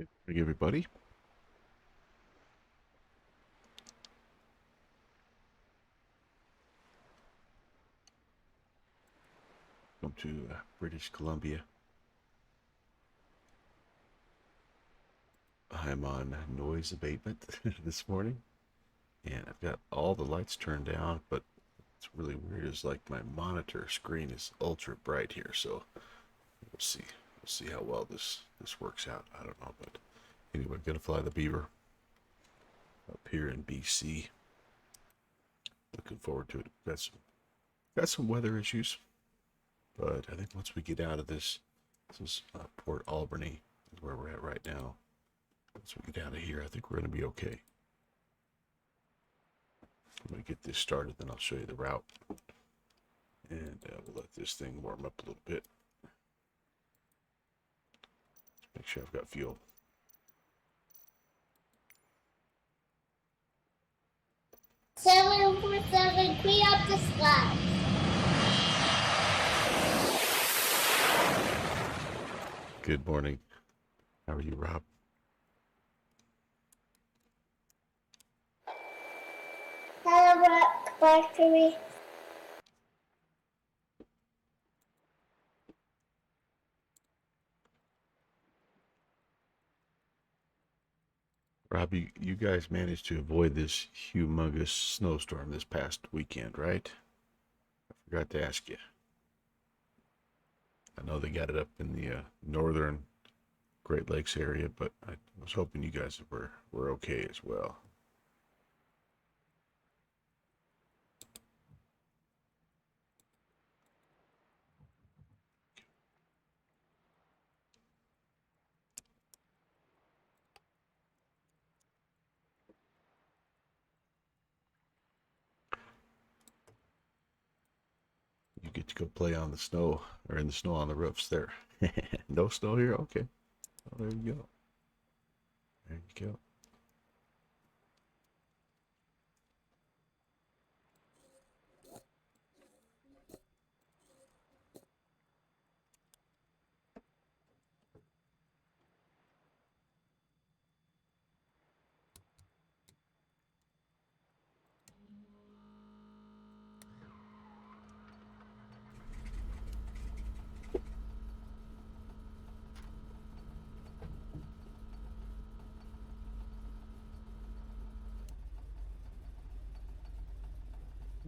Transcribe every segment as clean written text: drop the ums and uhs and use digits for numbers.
Good morning, everybody. Welcome to British Columbia. I'm on noise abatement this morning, and I've got all the lights turned down, but what's really weird is like my monitor screen is ultra bright here, so we'll see. We'll see how well this works out. I don't know, but anyway, gonna fly the Beaver up here in BC. Looking forward to it. Got some weather issues, but I think once we get out of this is Port Albany, is where we're at right now. Once we get out of here, I think we're going to be okay. I'm going to get this started, then I'll show you the route. And we'll let this thing warm up a little bit. Let's make sure I've got fuel. Seven 747, clean up the slide. Good morning. How are you, Rob? Hello, back to me. Rob, you guys managed to avoid this humongous snowstorm this past weekend, right? I forgot to ask you. I know they got it up in the northern Great Lakes area, but I was hoping you guys were okay as well. You get to go play on the snow, or in the snow on the roofs there. No snow here? Okay. Oh, there you go. There you go.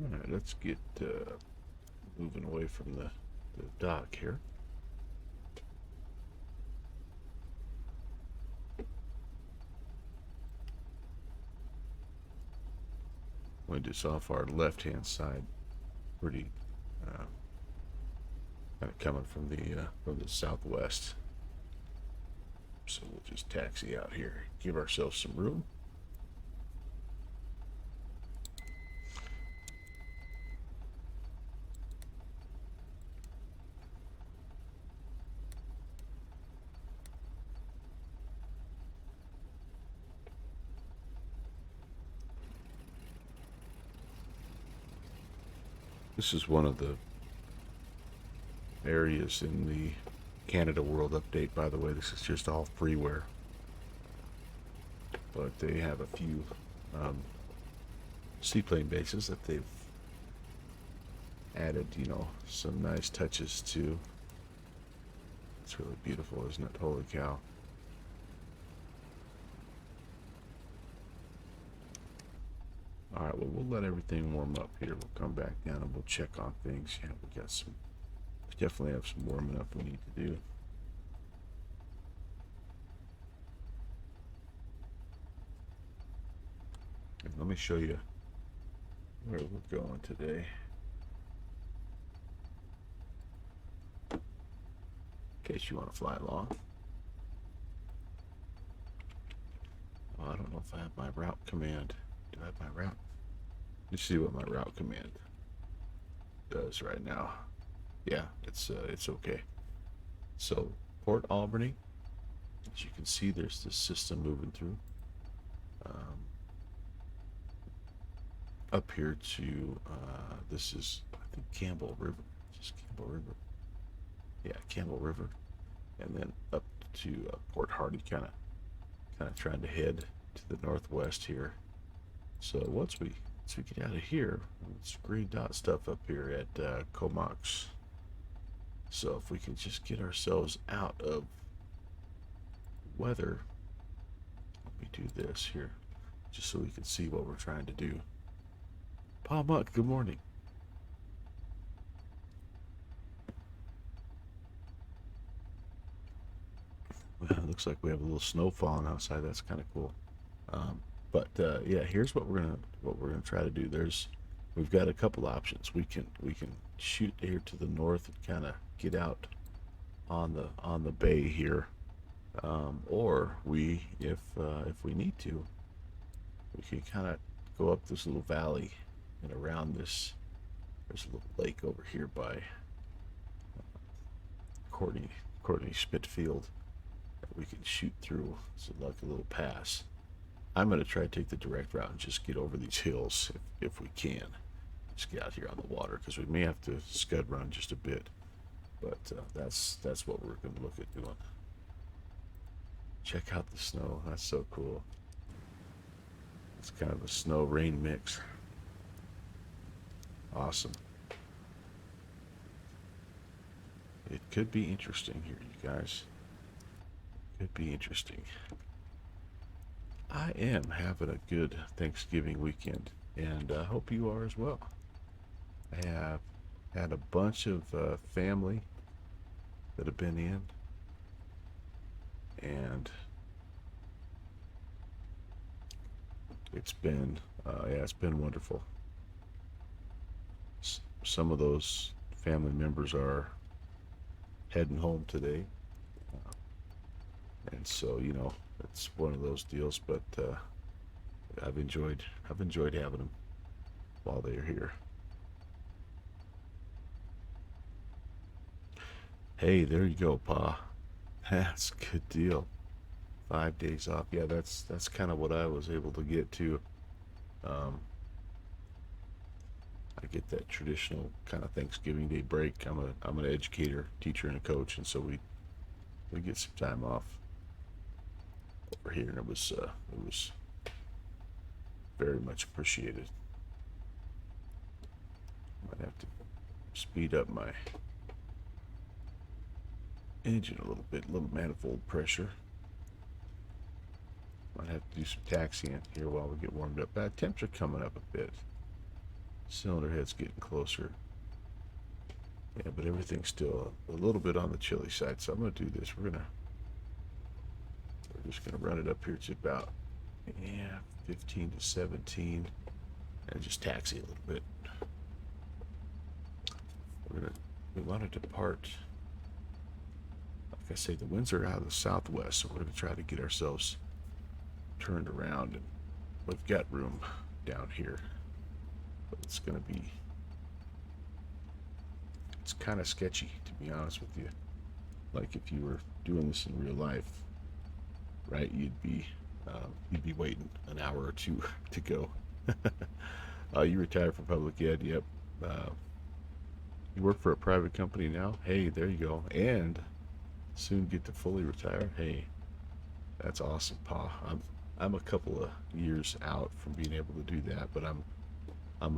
All right, let's get moving away from the dock here. Wind is off our left-hand side, pretty kind of coming from the southwest. So we'll just taxi out here, give ourselves some room. This is one of the areas in the Canada World Update, by the way. This is just all freeware. But they have a few seaplane bases that they've added, some nice touches to. It's really beautiful, isn't it? Holy cow. All right, well, we'll let everything warm up here. We'll come back down and we'll check on things. Yeah, we definitely have some warming up we need to do. And let me show you where we're going today. In case you want to fly along. Oh, I don't know if I have my route command. Do I have my route? Let's see what my route command does right now. Yeah, it's okay. So Port Albany, as you can see, there's this system moving through. Up here to this is, I think, Campbell River. Just Campbell River. Yeah, Campbell River, and then up to Port Hardy, kind of kind of trying to head to the northwest here. So once we get out of here, it's green dot stuff up here at Comox. So if we can just get ourselves out of weather, let me do this here, just so we can see what we're trying to do. Pa Mutt, good morning. Well, it looks like we have a little snow falling outside. That's kind of cool. But yeah, here's what we're gonna try to do. We've got a couple options. We can shoot here to the north and kind of get out on the bay here, or if we need to, we can kind of go up this little valley and around this. There's a little lake over here by Courtney Spitfield that we can shoot through. It's like a little pass. I'm going to try to take the direct route and just get over these hills if we can. Just get out here on the water because we may have to scud run just a bit. But that's what we're going to look at doing. Check out the snow. That's so cool. It's kind of a snow rain mix. Awesome. It could be interesting here, you guys. Could be interesting. I am having a good Thanksgiving weekend, and I hope you are as well. I have had a bunch of family that have been in, and it's been wonderful. Some of those family members are heading home today, and so it's one of those deals. But I've enjoyed having them while they're here. Hey, there you go, Pa. That's a good deal. 5 days off. Yeah, that's kind of what I was able to get to. Um, I get that traditional kind of Thanksgiving Day break. I'm an educator, teacher, and a coach, and so we get some time off over here, and it was very much appreciated. Might have to speed up my engine a little bit, a little manifold pressure. Might have to do some taxiing here while we get warmed up. Temps are coming up a bit. Cylinder head's getting closer. Yeah, but everything's still a little bit on the chilly side. So I'm going to do this. We're just going to run it up here to about 15 to 17, and just taxi a little bit. We want to depart. Like I say, the winds are out of the southwest, so we're going to try to get ourselves turned around, and we've got room down here, but it's kind of sketchy, to be honest with you. Like if you were doing this in real life, right, you'd be waiting an hour or two to go. You retired from public ed. Yep. You work for a private company now. Hey, there you go. And soon get to fully retire. Hey, that's awesome, Pa. I'm a couple of years out from being able to do that, but I'm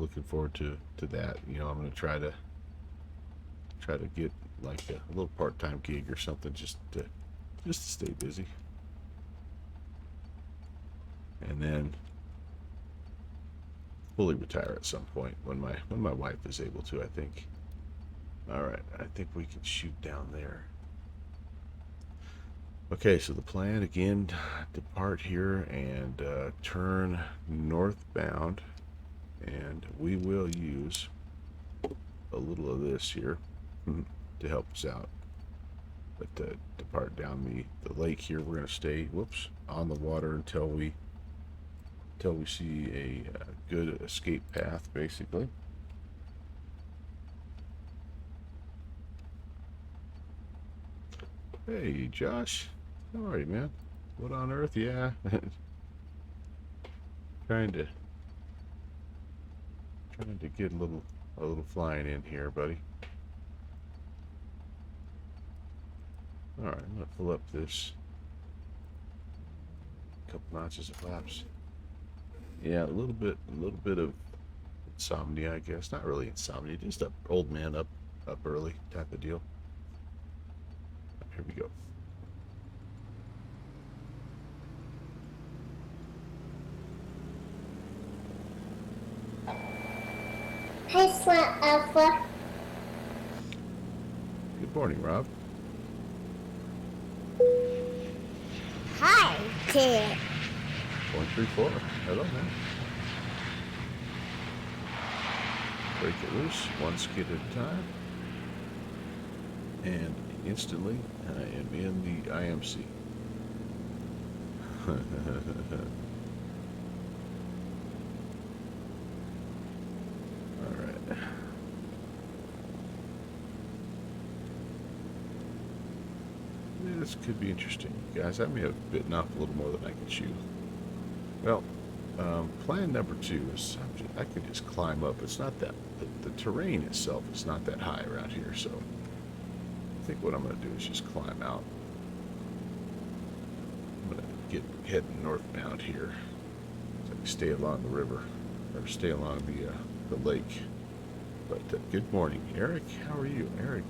looking forward to that. I'm going to try to get like a little part-time gig or something just to stay busy, and then fully retire at some point when my wife is able to, I think. All right, I think we can shoot down there. Okay, so the plan again, depart here and turn northbound, and we will use a little of this here to help us out. But depart down the lake here. We're going to stay, on the water until we see a good escape path, basically. Hey, Josh. How are you, man? What on earth? Yeah. trying to get a little flying in here, buddy. All right, I'm gonna pull up this couple notches of flaps. Yeah, a little bit of insomnia, I guess. Not really insomnia, just a old man up early type of deal. Here we go. Hi, Slant Alpha. Good morning, Rob. Hi, kid. 0.34. Hello, man. Break it loose, one skid at a time. And instantly, I am in the IMC. Alright. This could be interesting. Guys, I may have bitten off a little more than I can chew. Well, plan number 2 is I can just climb up. It's not that, the terrain itself is not that high around here, so I think what I'm going to do is just climb out. I'm going to get heading northbound here, so I can stay along the river, or stay along the lake. But good morning, Eric. How are you, Eric?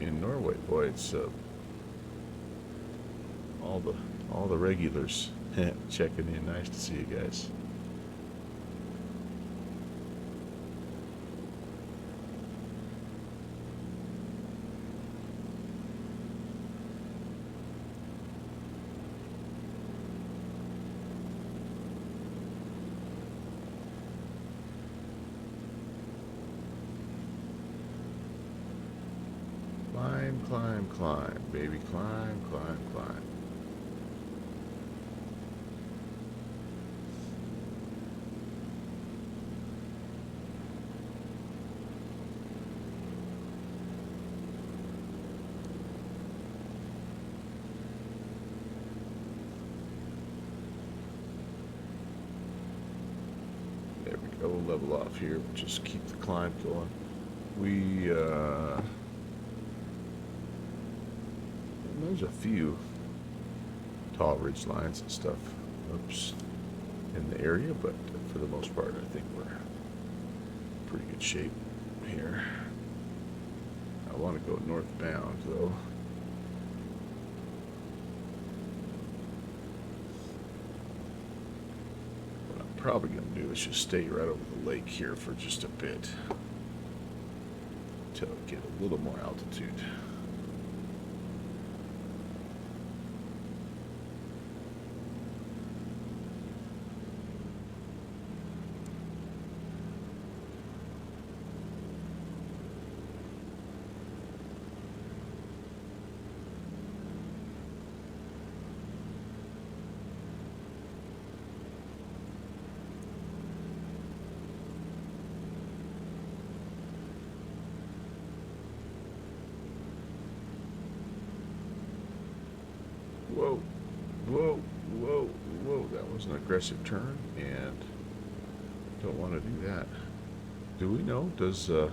In Norway, boy, it's all the regulars checking in. Nice to see you guys. Climb, climb, climb, baby, climb, climb, climb. There we go, we'll level off here, we'll just keep the climb going. There's a few tall ridge lines and stuff, in the area, but for the most part, I think we're in pretty good shape here. I want to go northbound, though. What I'm probably going to do is just stay right over the lake here for just a bit until I get a little more altitude. Whoa, whoa, whoa, whoa, that was an aggressive turn, and don't want to do that. Do we know, does the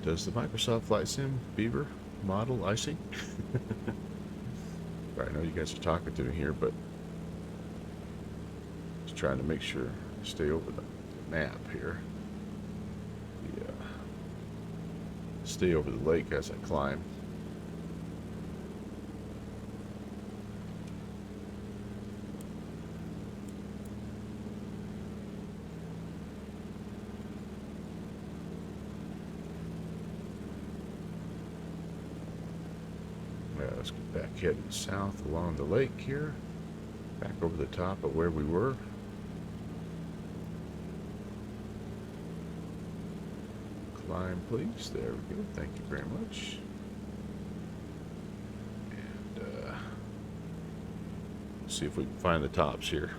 Microsoft Flight Sim Beaver model icing? I know you guys are talking to me here, but just trying to make sure I stay over the map here. Yeah, stay over the lake as I climb. Let's get back heading south along the lake here, back over the top of where we were. Climb, please. There we go. Thank you very much. And see if we can find the tops here.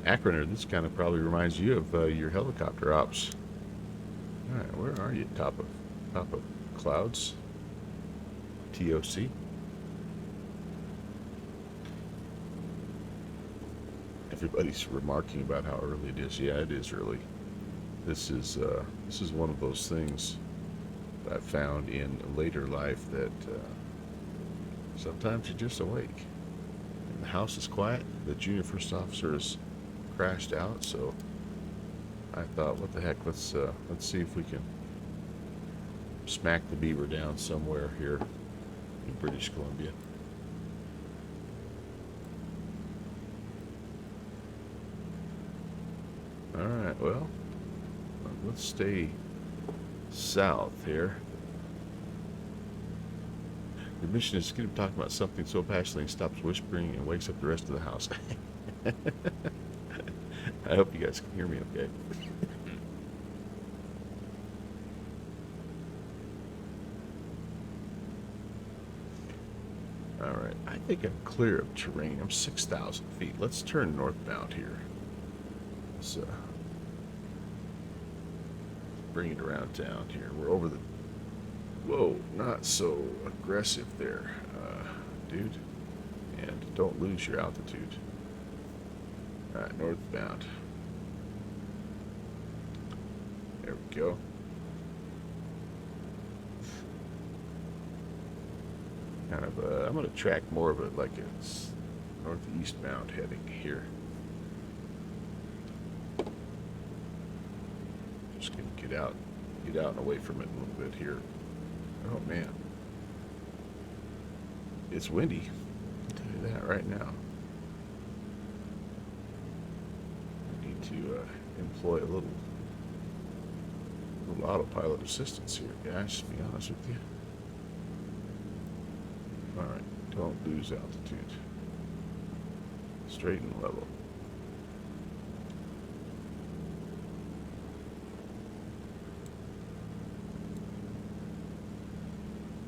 Akroner, this kind of probably reminds you of your helicopter ops. All right, where are you? Top of clouds. TOC. Everybody's remarking about how early it is. Yeah, it is early. This is one of those things that I've found in later life that Sometimes you're just awake. And the house is quiet. The junior first officer has crashed out, so I thought, what the heck, let's see if we can smack the Beaver down somewhere here in British Columbia. Alright, well, let's stay south here. The mission is to get him talking about something so passionately he stops whispering and wakes up the rest of the house. I hope you guys can hear me okay. Alright, I think I'm clear of terrain. I'm 6,000 feet. Let's turn northbound here. Let's bring it around town here. We're over the... Whoa, not so aggressive there, dude. And don't lose your altitude. Alright, northbound. There we go. Kind of, I'm going to track more of it like it's northeastbound heading here. Just going to get out and away from it a little bit here. Oh man, it's windy. I'll tell you that right now. I need to employ a little autopilot assistance here, guys. To be honest with you. All right, don't lose altitude. Straight and level.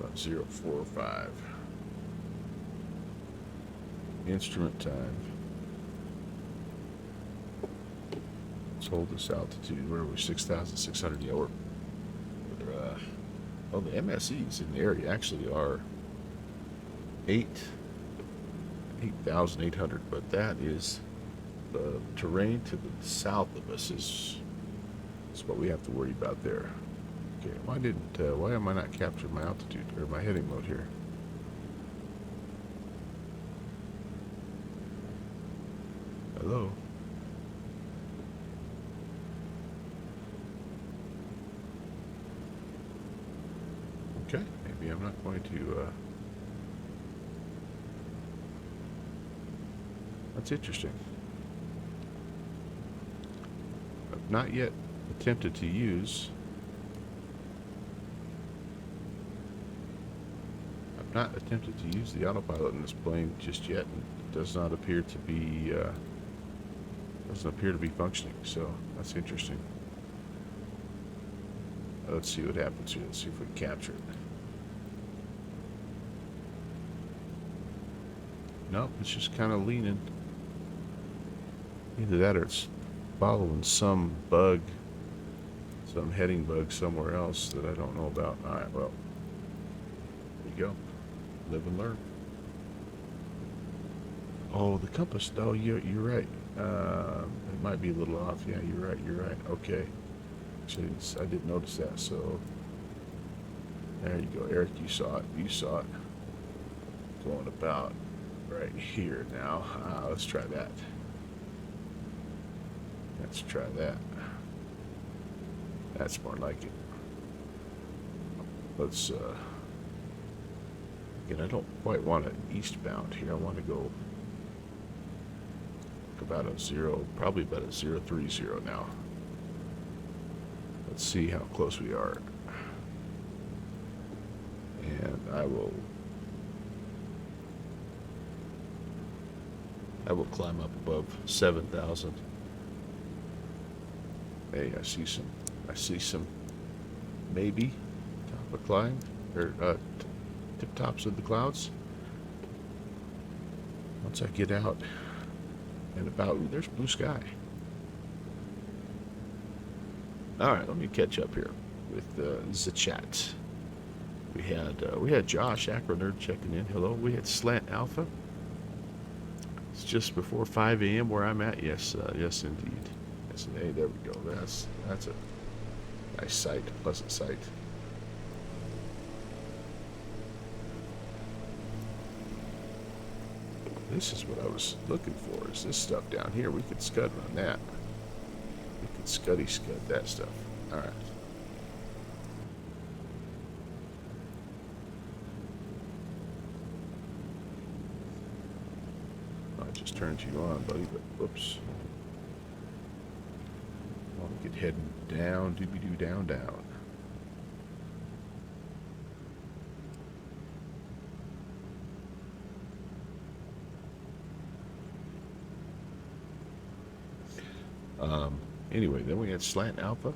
About 045. Instrument time. Let's hold this altitude. Where are we? 6,600. Yeah, we're well, the MSEs in the area actually are 8,800, but that is the terrain to the south of us is what we have to worry about there. Okay, why am I not capturing my altitude or my heading mode here? Hello? Okay, maybe I'm not going to, that's interesting. I've not yet attempted to use the autopilot in this plane just yet, and it does not appear to be functioning, so that's interesting. Let's see what happens here. Let's see if we can capture it. Nope, it's just kind of leaning. Either that or it's following some bug, some heading bug somewhere else that I don't know about. Alright, well, there you go. Live and learn. Oh, the compass. Oh, you're right. It might be a little off. Yeah, you're right. Okay. Actually, I didn't notice that, so there you go. Eric, you saw it. Going about right here now. Let's try that. That's more like it. Let's, again, I don't quite want it eastbound here. I want to go about a 030 now. Let's see how close we are. And I will climb up above 7,000. Hey, I see some maybe top of climb or tip tops of the clouds. Once I get out and about, ooh, there's blue sky. All right, let me catch up here with the chat. We had Josh Acro Nerd checking in. Hello. We had Slant Alpha. It's just before 5 a.m. where I'm at. Yes, yes indeed. Yes, hey, there we go. That's a nice sight, a pleasant sight. This is what I was looking for, is this stuff down here. We could scud run that. We could scud that stuff. Alright. I just turned you on, buddy, but whoops. Well, we could head down, doobie-doo, down, down. Anyway, then we had Slant Alpha.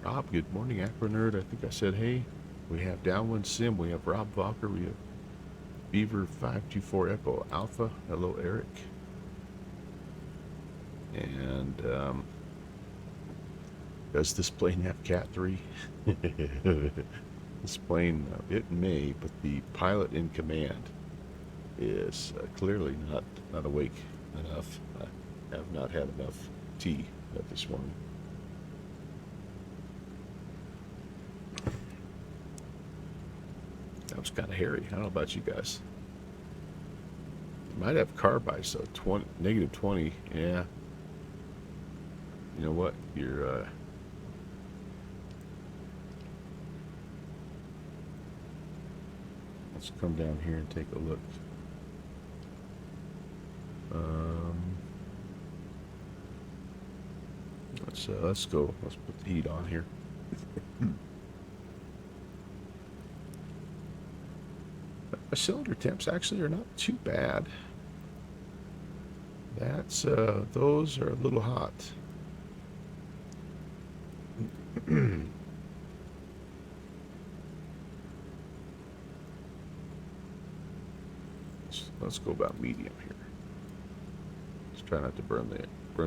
Rob, good morning, Acro Nerd. I think I said hey. We have Downwind Sim. We have Rob Valker. We have Beaver 524 Echo Alpha. Hello, Eric. And does this plane have Cat 3? This plane, it may, but the pilot in command is clearly not awake enough. I have not had enough tea this morning. That was kind of hairy. I don't know about you guys. You might have carb ice though. Negative 20. Yeah. You know what? You're let's come down here and take a look. Let's go. Let's put the heat on here. My cylinder temps actually are not too bad. That's those are a little hot. Let's go about medium here. Let's try not to burn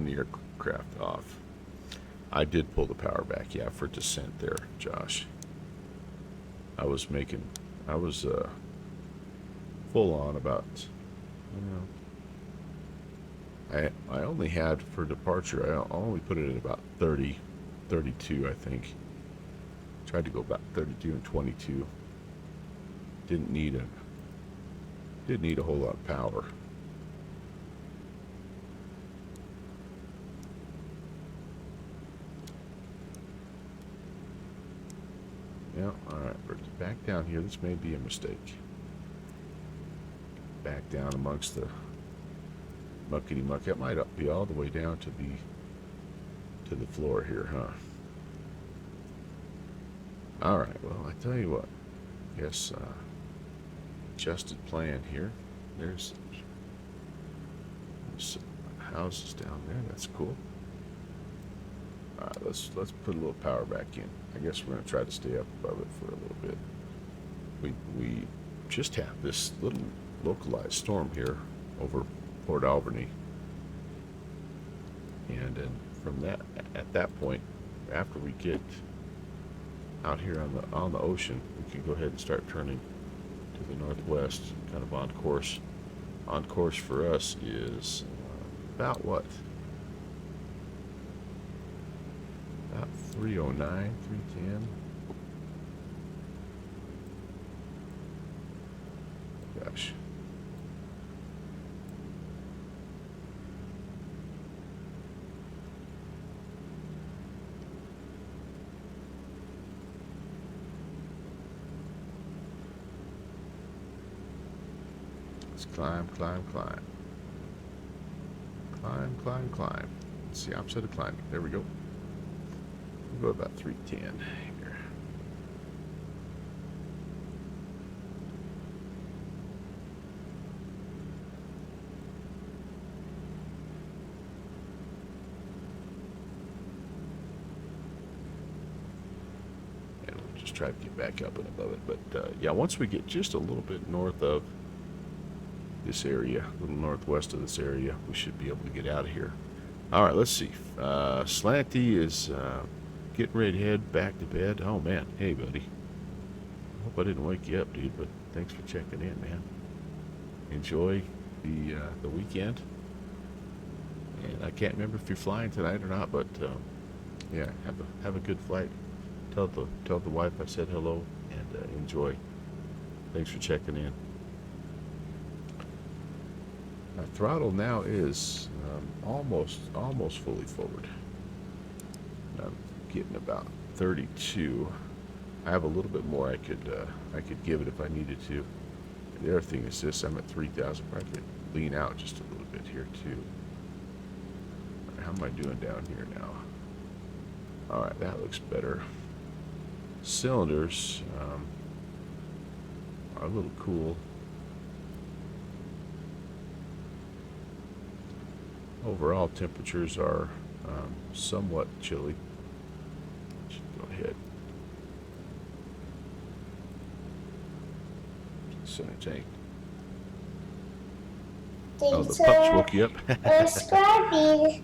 the aircraft off. I did pull the power back, yeah, for descent there, Josh. I was full on about, I only had for departure, I only put it at about 30, 32, I think. Tried to go about 32 and 22. Didn't need a whole lot of power. Yeah, alright, we're back down here. This may be a mistake. Back down amongst the muckety muck. That might be all the way down to the floor here, huh? Alright, well, I tell you what. Yes, adjusted plan here. There's some houses down there. That's cool. Alright, let's put a little power back in. I guess we're gonna try to stay up above it for a little bit. We just have this little localized storm here over Port Alberni, and then from at that point, after we get out here on the ocean, we can go ahead and start turning to the northwest, kind of on course. On course for us is about what? About 309, 310. Gosh. Let's climb, climb, climb. Climb, climb, climb. It's the opposite of climbing. There we go. We'll go about 310 here. And we'll just try to get back up and above it. But yeah, once we get just a little bit north of this area, a little northwest of this area, we should be able to get out of here. All right, let's see. Slanty is getting ready to head back to bed. Oh man, hey buddy. Hope I didn't wake you up, dude. But thanks for checking in, man. Enjoy the weekend. And I can't remember if you're flying tonight or not, but yeah, have a good flight. Tell the wife I said hello and enjoy. Thanks for checking in. My throttle now is almost fully forward. I'm getting about 32. I have a little bit more I could give it if I needed to. And the other thing is this: I'm at 3,000. I could lean out just a little bit here too. How am I doing down here now? All right, that looks better. Cylinders are a little cool. Overall temperatures are somewhat chilly. Should go ahead. Center tank. Oh, the pups woke you up. Scrappy.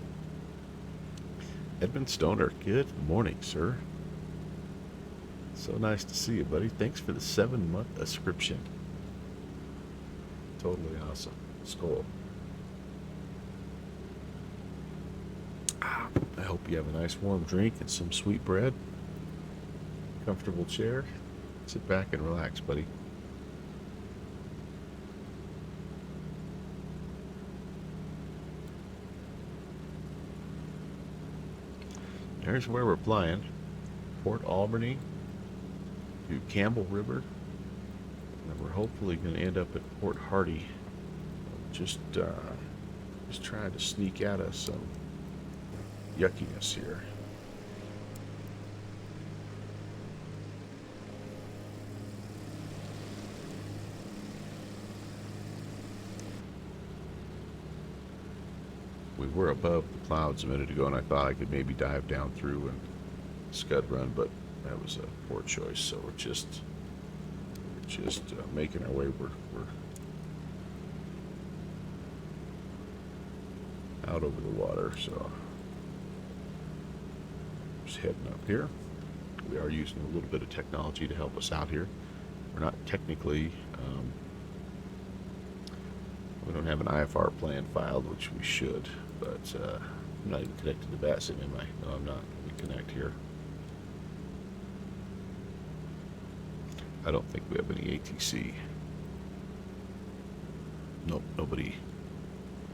Edmund Stoner, good morning, sir. So nice to see you, buddy. Thanks for the 7-month subscription. Totally awesome. Skull. I hope you have a nice warm drink and some sweet bread. Comfortable chair. Sit back and relax, buddy. There's where we're flying. Port Albany to Campbell River. And we're hopefully going to end up at Port Hardy. Just trying to sneak out of some yuckiness here. We were above the clouds a minute ago, and I thought I could maybe dive down through and scud run, but that was a poor choice. So we're just making our way. We're out over the water, so just heading up here. We are using a little bit of technology to help us out here. We're not technically, we don't have an IFR plan filed, which we should, but I'm not even connected to BATSIM, am I? No, I'm not. Let me connect here. I don't think we have any ATC. Nope, nobody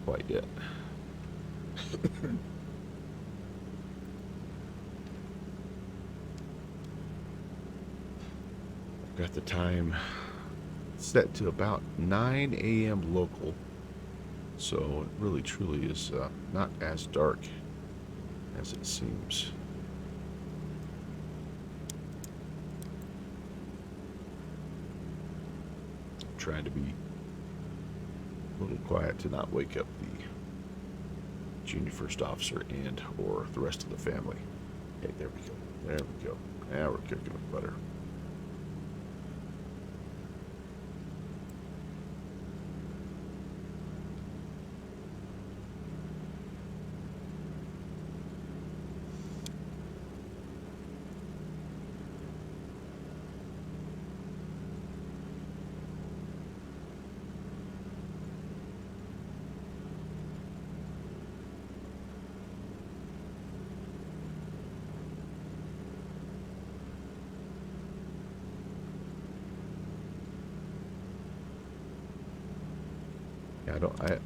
quite yet. Got the time set to about 9 a.m. local, so it really truly is not as dark as it seems. I'm trying to be a little quiet to not wake up the junior first officer and or the rest of the family. Okay, there we go. There we go. Now we're cooking with butter.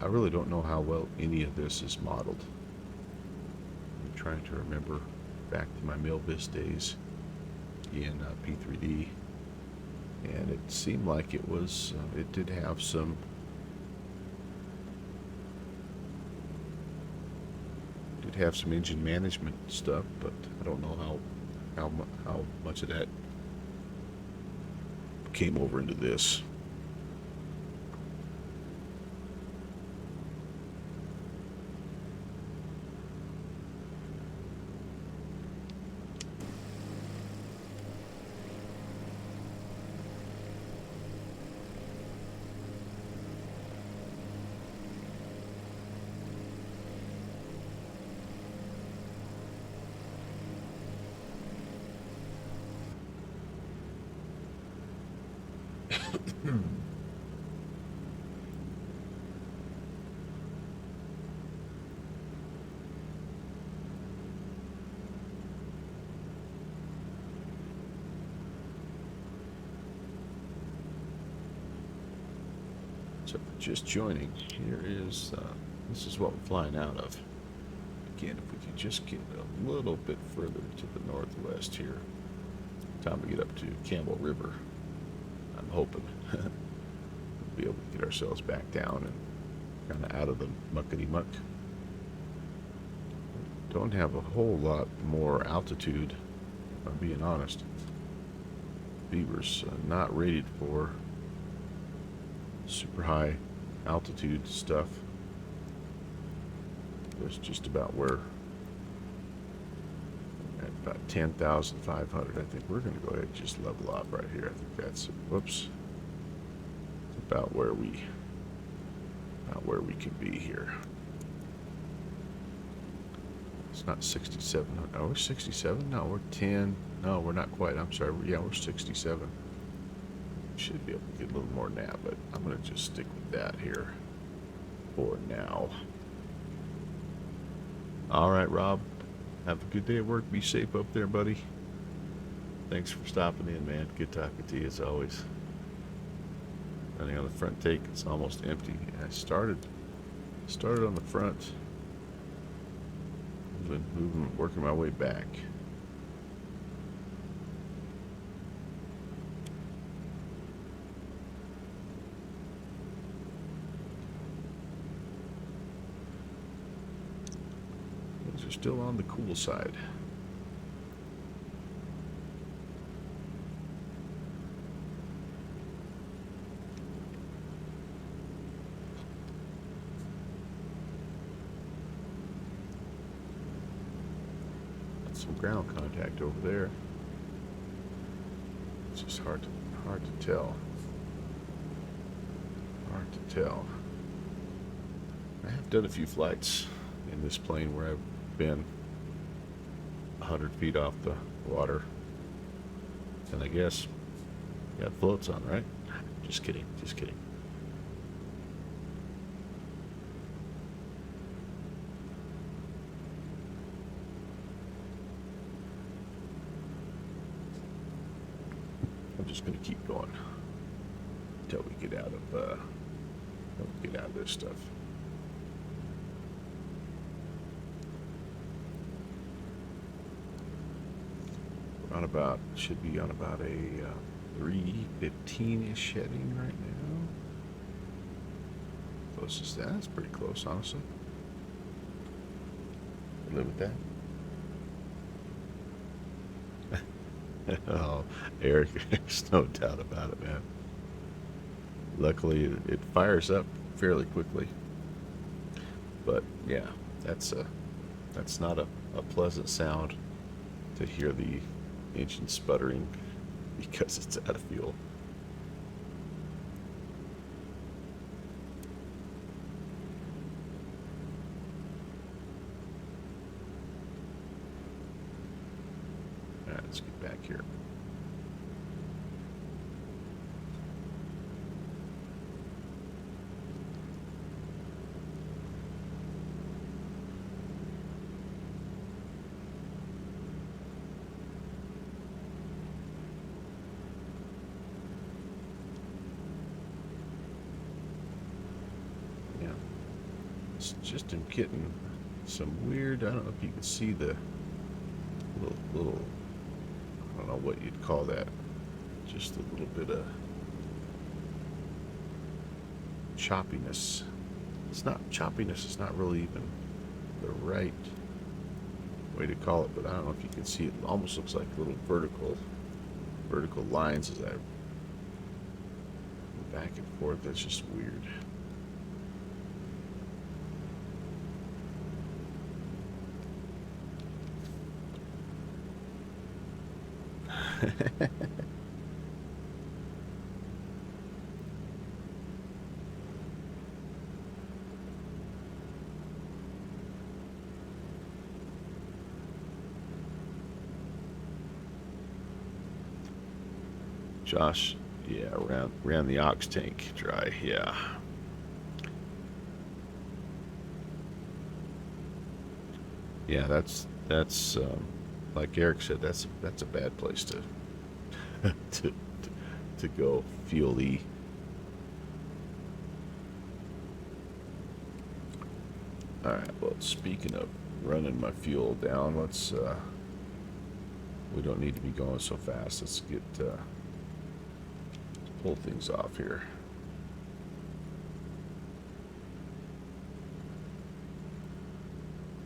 I really don't know how well any of this is modeled. I'm trying to remember back to my Milvis days in P3D, and it seemed like it was, it did have some engine management stuff, but I don't know how much of that came over into this. So if you're just joining, here is this is what we're flying out of. Again, if we could just get a little bit further to the northwest here, time to get up to Campbell River. I'm hoping we'll be able to get ourselves back down and kind of out of the muckety muck. Don't have a whole lot more altitude, if I'm being honest. Beaver's not rated for super high altitude stuff. It's just about where, at about 10,500. I think we're going to go ahead and just level off right here. I think that's, whoops, about where we can be here. It's not 67. Oh, we're 67? No, we're 10. No, we're not quite. I'm sorry. Yeah, we're 67. Should be able to get a little more than that, but I'm going to just stick with that here for now. All right, Rob. Have a good day at work. Be safe up there, buddy. Thanks for stopping in, man. Good talking to you as always. Running on the front take, it's almost empty. I started on the front. Moving, working my way back. These are still on the cool side. Some ground contact over there. It's just hard to tell. Hard to tell. I have done a few flights in this plane where I've been 100 feet off the water, and I guess got floats on, right? Just kidding. Just kidding. I'm just going to keep going until we get out of this stuff. We're on about, should be on about a 3:15-ish heading right now. Close as that. That's pretty close, honestly. Live with that. Oh, Eric, there's no doubt about it, man. Luckily, it fires up fairly quickly. But yeah, that's not a pleasant sound to hear the engine sputtering because it's out of fuel. All right, let's get back here. Yeah, it's just I'm getting some weird. I don't know if you can see the little. I don't know what you'd call that. Just a little bit of choppiness. It's not choppiness. It's not really even the right way to call it, but I don't know if you can see it. It almost looks like little vertical lines as I go back and forth. That's just weird. Josh, yeah, ran the ox tank dry, yeah. Yeah, that's like Eric said, that's a bad place to to go fuel Alright, well, speaking of running my fuel down, let's, we don't need to be going so fast. Let's get, let's pull things off here.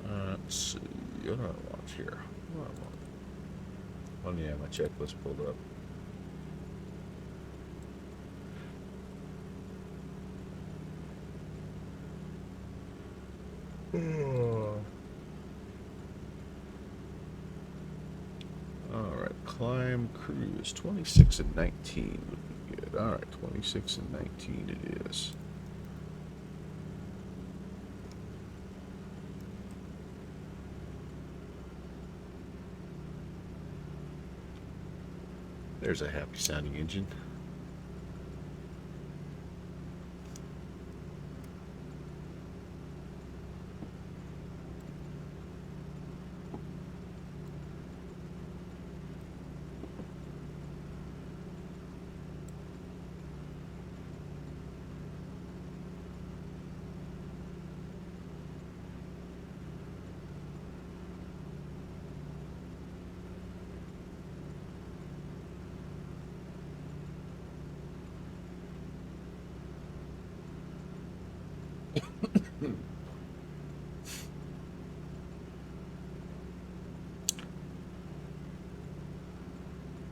Let's see, what do I want here? What do I want? Oh, yeah, my checklist pulled up. Alright, climb cruise 26 and 19 would be good. Alright, 26 and 19 it is. There's a happy sounding engine.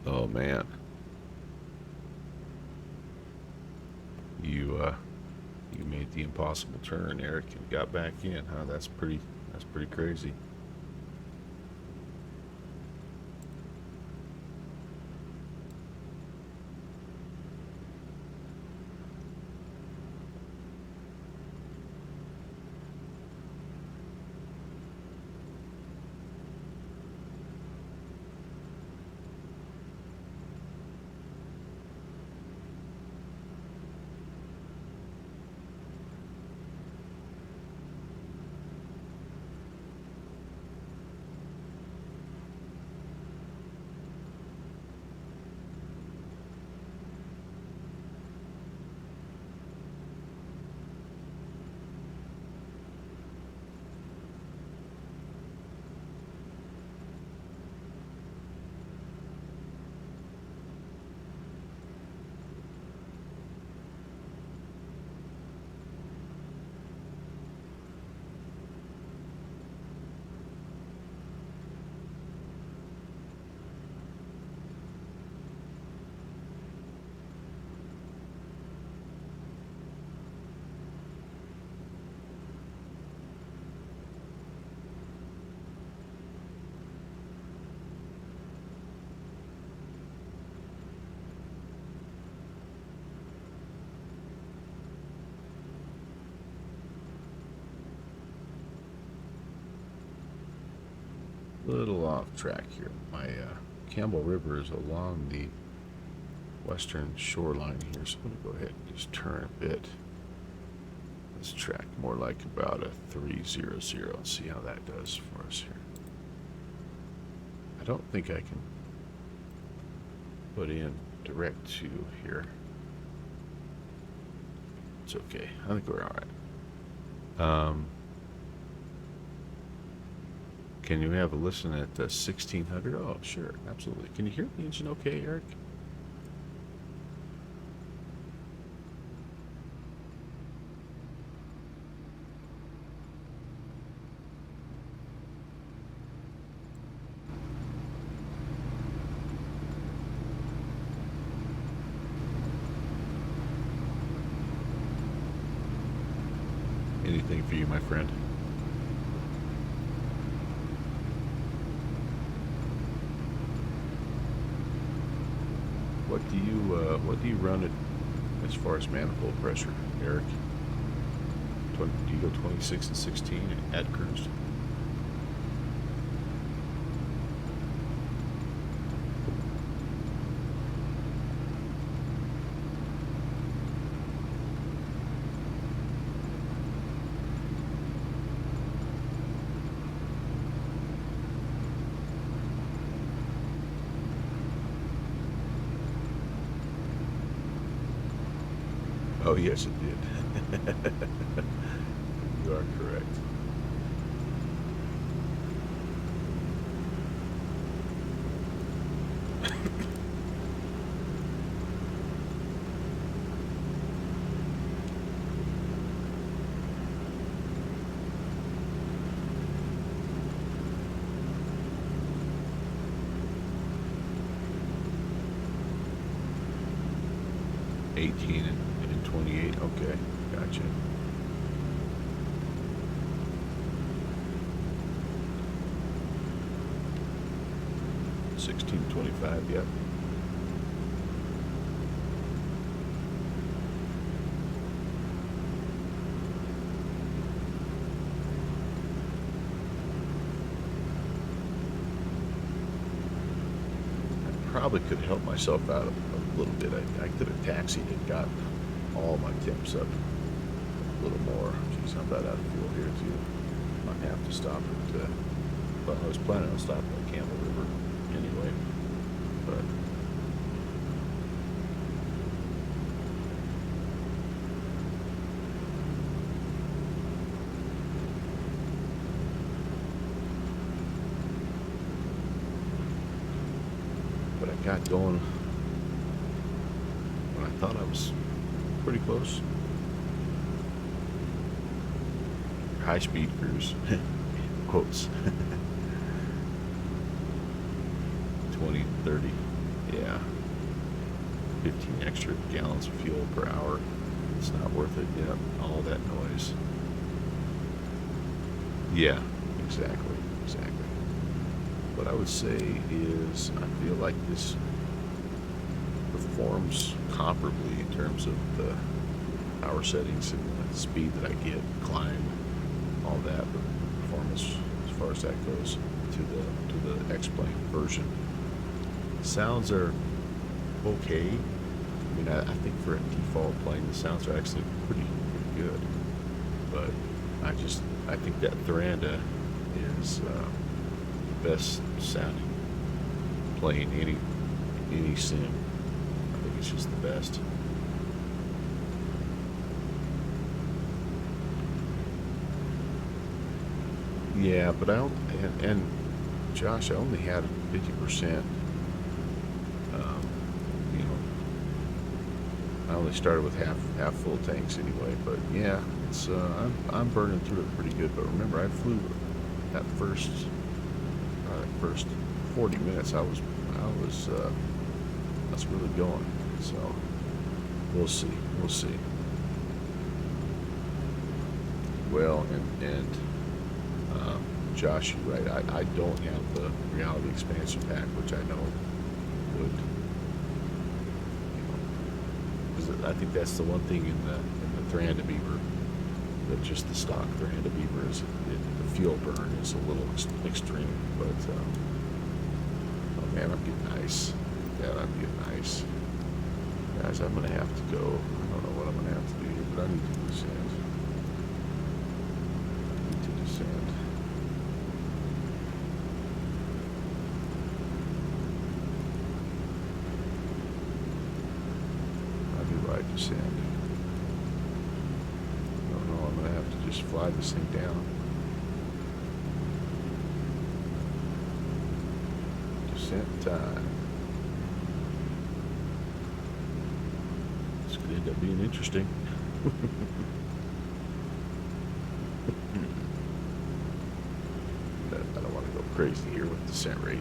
Oh man, you made the impossible turn, Eric, and got back in, huh? That's pretty crazy. Little off track here. My Campbell River is along the western shoreline here, so I'm going to go ahead and just turn a bit. Let's track more like about a 300 and see how that does for us here. I don't think I can put in direct to here. It's okay. I think we're alright. Can you have a listen at 1600? Oh, sure, absolutely. Can you hear the engine okay, Eric? Anything for you, my friend? What do you run it as far as manifold pressure, Eric? Do you go 26 and 16 at cruise? Oh, yes, it did. You are correct. 18 and 28. Okay, gotcha. 1625. Yep. Probably could help myself out a little bit. I could have taxied and got all my temps up a little more. Geez, I'm about out of fuel here too. Might have to stop at, well, I was planning on stopping at Campbell River anyway, but I got going when I thought I was pretty close. High-speed cruise, quotes, 20, 30, yeah, 15 extra gallons of fuel per hour. It's not worth it. Yep, all that noise. Yeah, exactly. What I would say is I feel like this performs comparably in terms of the power settings and the speed that I get, climb, all that, but performance as far as that goes to the X-Plane version. Sounds are okay. I mean, I think for a default plane, the sounds are actually pretty good. But I think that Thuranda is the best sounding plane any sim. I think it's just the best. Yeah, but I don't, and Josh, I only had 50%. You know, I only started with half full tanks anyway. But yeah, it's I'm burning through it pretty good. But remember, I flew that first 40 minutes. I was really going. So we'll see. Well, and Josh, you're right. I don't have the reality expansion pack, which I know would, because I think that's the one thing in the Thuranda Beaver, that just the stock Thuranda Beaver is the fuel burn is a little extreme. But oh man, I'm getting ice. Yeah, I'm getting ice. Guys, I'm gonna have to go. I don't know what I'm gonna have to do here, but I need to descend. Descend. I don't know, I'm gonna have to just fly this thing down. Descent time. This could end up being interesting. I don't want to go crazy here with descent rate.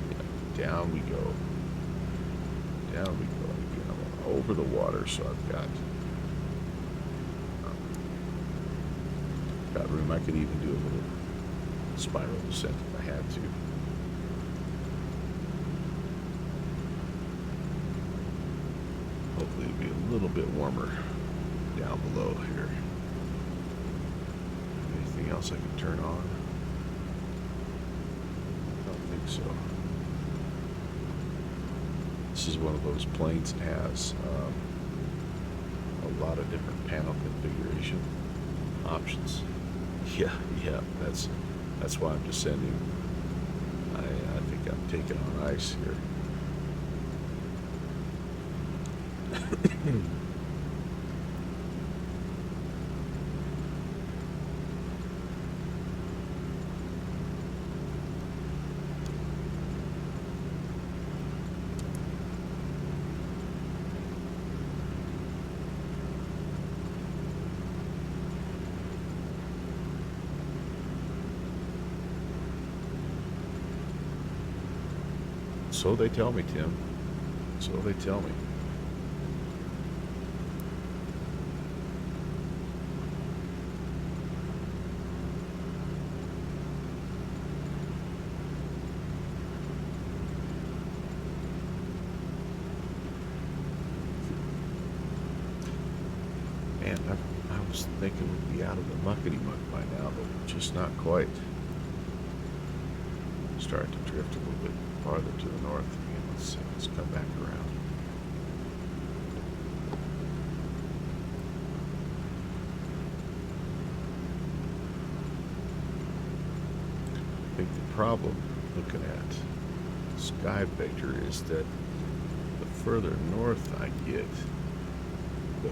Yeah, down we go. Down we go. Again, I'm over the water, so I've got room. I could even do a little spiral descent if I had to. Hopefully it'll be a little bit warmer down below here. Anything else I can turn on? I don't think so. This is one of those planes that has a lot of different panel configuration options. Yeah, that's why I'm descending. I think I'm taking on ice here. So they tell me, Tim. So they tell me. Man, I was thinking we'd be out of the muckety muck by now, but just not quite. Starting to drift a little bit farther to the north again. Let's see. Let's come back around. I think the problem looking at Sky Vector is that the further north I get, the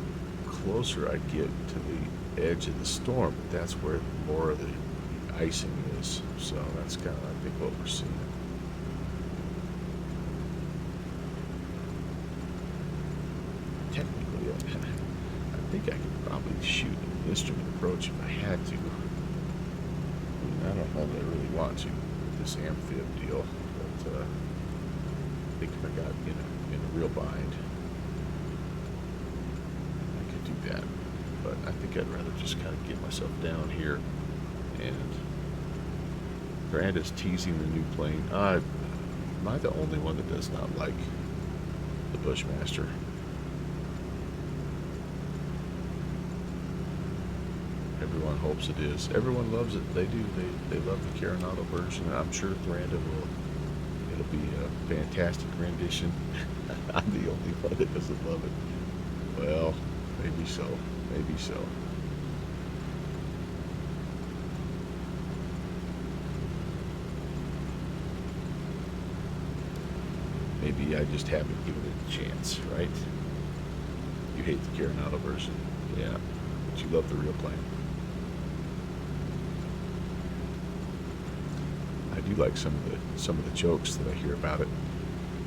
closer I get to the edge of the storm. But that's where more of the icing is. So that's kind of, I think, what we're seeing. Technically, I think I could probably shoot an instrument approach if I had to. I don't know that I really want to with this amphib deal, but I think if I got in a real bind, I could do that. But I think I'd rather just kind of get myself down here. And Granda's teasing the new plane. Am I the only one that does not like the Bushmaster? Everyone hopes it is. Everyone loves it. They do. They love the Carenado version. I'm sure Granda will. It'll be a fantastic rendition. I'm the only one that doesn't love it. Well, maybe so. Maybe so. Maybe I just haven't given it a chance, right? You hate the Carenado version. Yeah. But you love the real plane. I do like some of the jokes that I hear about it,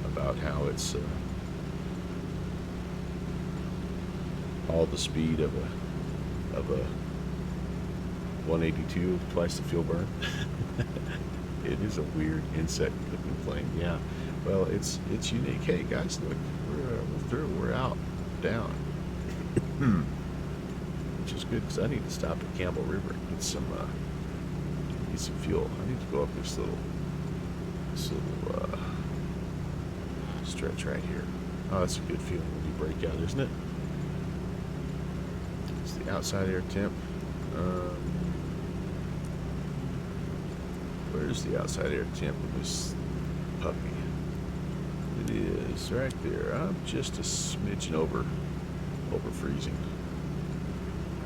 about how it's all the speed of a 182, twice the fuel burn. It is a weird insect-looking plane. Yeah. Well, it's unique. Hey guys, look, we're through. We're out, down, which is good because I need to stop at Campbell River and get some fuel. I need to go up this little stretch right here. Oh, that's a good feeling when you break out, isn't it? It's the outside air temp. Where's the outside air temp of this puppy? It is right there. I'm just a smidgen over freezing.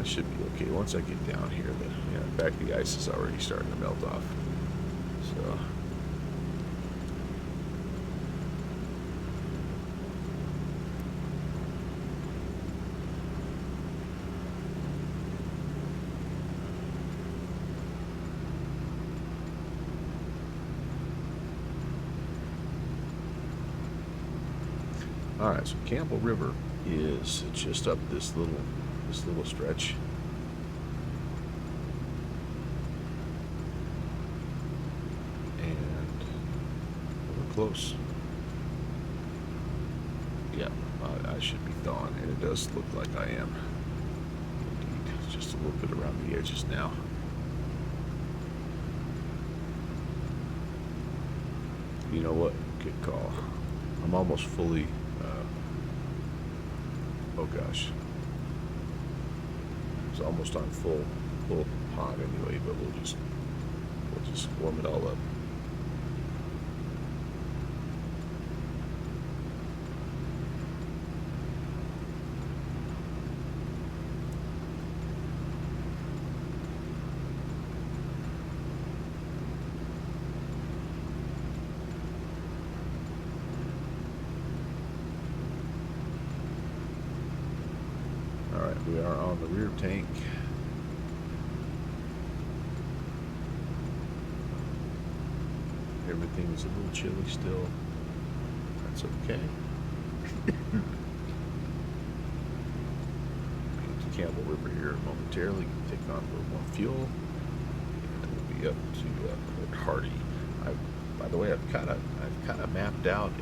I should be okay once I get down here. In fact, the ice is already starting to melt off. So. All right, so Campbell River is just up this little stretch. And we're close. Yeah, I should be thawing, and it does look like I am. Indeed, it's just a little bit around the edges now. You know what? Good call. I'm almost fully. Oh gosh, it's almost on full hot anyway. But we'll just warm it all up. We are on the rear tank. Everything is a little chilly still. That's okay. Get to Campbell River here momentarily. Take on a little more fuel, and we'll be up to Port Hardy. By the way, I've kind of mapped out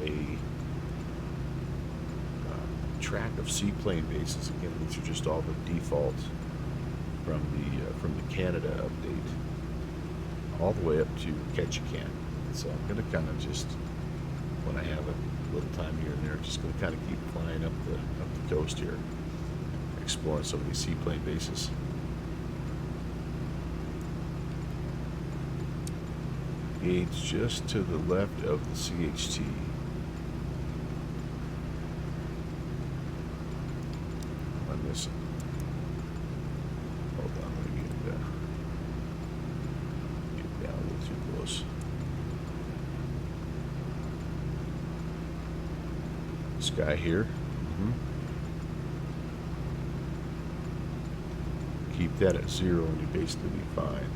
track of seaplane bases. Again, these are just all the default from the Canada update, all the way up to Ketchikan. So I'm gonna kind of just, when I have a little time here and there, just gonna kind of keep flying up the coast here, exploring some of these seaplane bases. Gauge just to the left of the CHT. What am I missing? Hold on, let me get down a little too close. This guy here. Keep that at 0 and you basically be fine.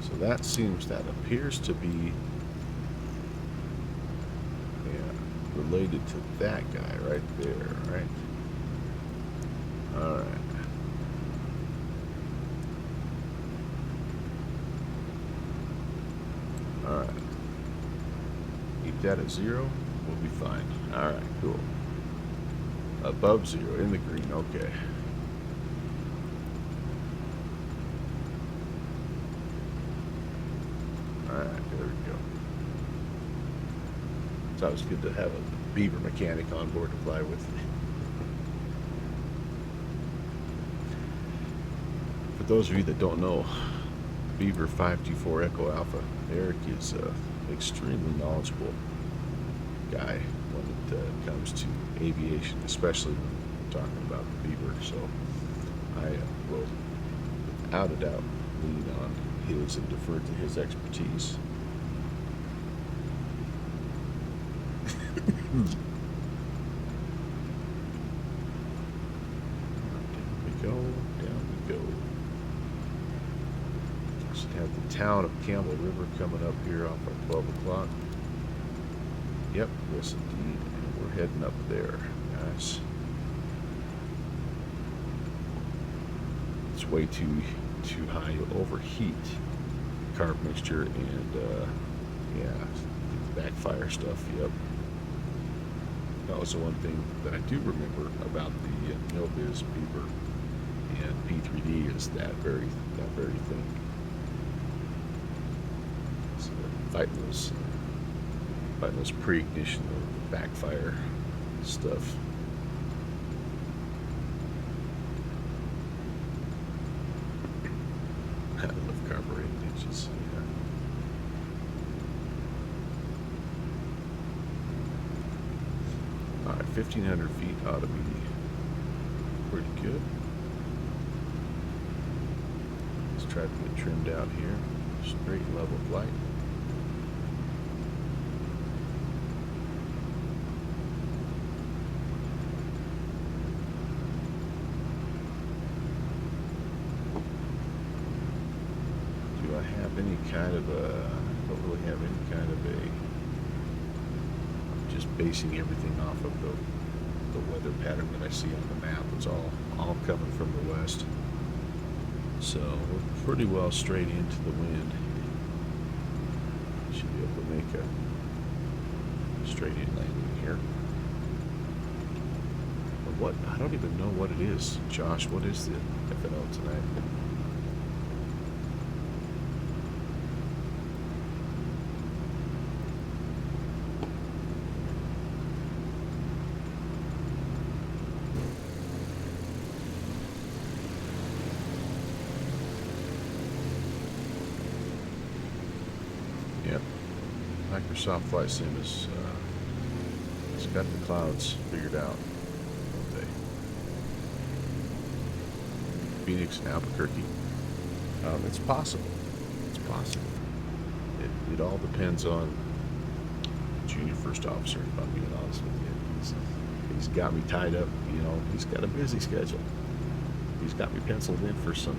So that appears to be, related to that guy right there, right? Alright. Alright. Keep that at 0, we'll be fine. Alright, cool. Above 0, in the green, okay. Alright, there we go. It's always good to have a Beaver mechanic on board to fly with. For those of you that don't know, Beaver 524 Echo Alpha, Eric is an extremely knowledgeable guy when it comes to aviation, especially when we're talking about the Beaver. So I will, without a doubt, lean on his and defer to his expertise. Down we go, down we go. Just have the town of Campbell River coming up here off at 12 o'clock. Yep, yes indeed, and we're heading up there, guys. It's way too high. You'll overheat carb mixture and backfire stuff. Yep. That was the one thing that I do remember about the Milviz Beaver and P3D is that very thing. So fighting those pre-ignition backfire stuff. Had enough carbureted inches. Yeah. All right, 1,500 feet ought to be pretty good. Let's try to get trimmed out here. Straight and level flight. Do I have any kind of a, I don't really have any kind of a, I'm just basing everything off of the weather pattern that I see on the map. It's all coming from the west. So we're pretty well straight into the wind. Should be able to make a straight in landing here. But what, I don't even know what it is. Josh, what is the FNO tonight? Yep, Microsoft Flight Sim is it's got the clouds figured out, don't they? Phoenix and Albuquerque. It's possible. It's possible. It all depends on junior first officer. If I'm being honest with you, he's got me tied up. You know, he's got a busy schedule. He's got me penciled in for some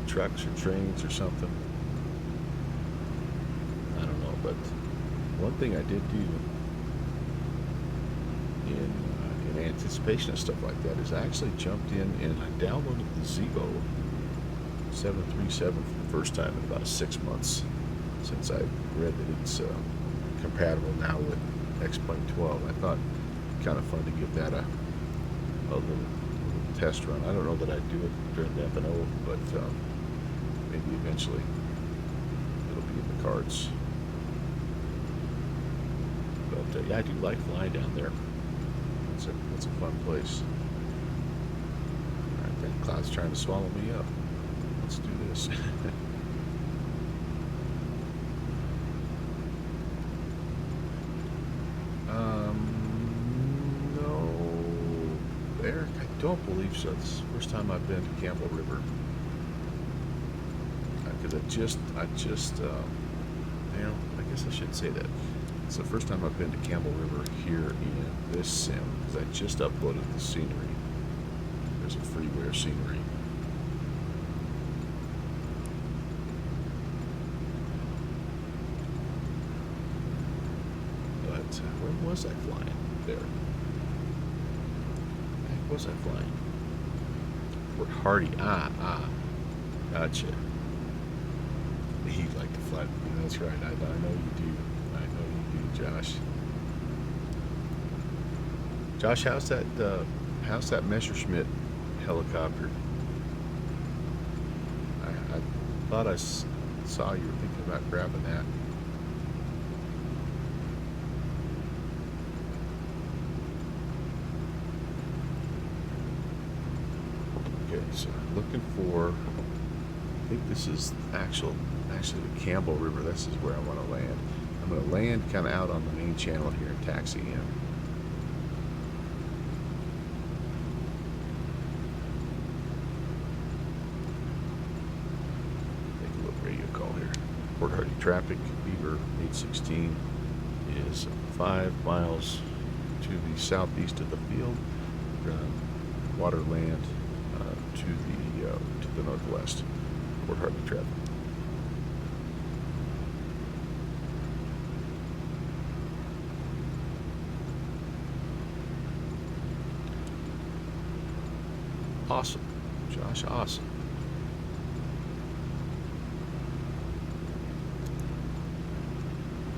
trucks or trains or something. But one thing I did do in anticipation of stuff like that is I actually jumped in and I downloaded the Zibo 737 for the first time in about 6 months since I read that it's compatible now with X-Plane 12. I thought kind of fun to give that a little test run. I don't know that I'd do it during the F&O, but maybe eventually it'll be in the cards. But yeah, I do like flying down there. It's a fun place. All right, that cloud's trying to swallow me up. Let's do this. No, Eric, I don't believe so. This is the first time I've been to Campbell River. Because I guess I should say that. It's the first time I've been to Campbell River here in this sim, because I just uploaded the scenery. There's a freeware scenery. But where was I flying? There. Where was I flying? Fort Hardy. Gotcha. He'd like to fly. That's right. I know you do. I know you do, Josh. Josh, how's that Messerschmitt helicopter? I thought I saw you were thinking about grabbing that. Okay, so looking for. I think this is actually the Campbell River. This is where I want to land. I'm going to land kind of out on the main channel here and taxi in. Take a little radio call here. Port Hardy traffic, Beaver 816 is 5 miles to the southeast of the field. Water land to the northwest. Port Hardy traffic. Awesome, Josh, awesome.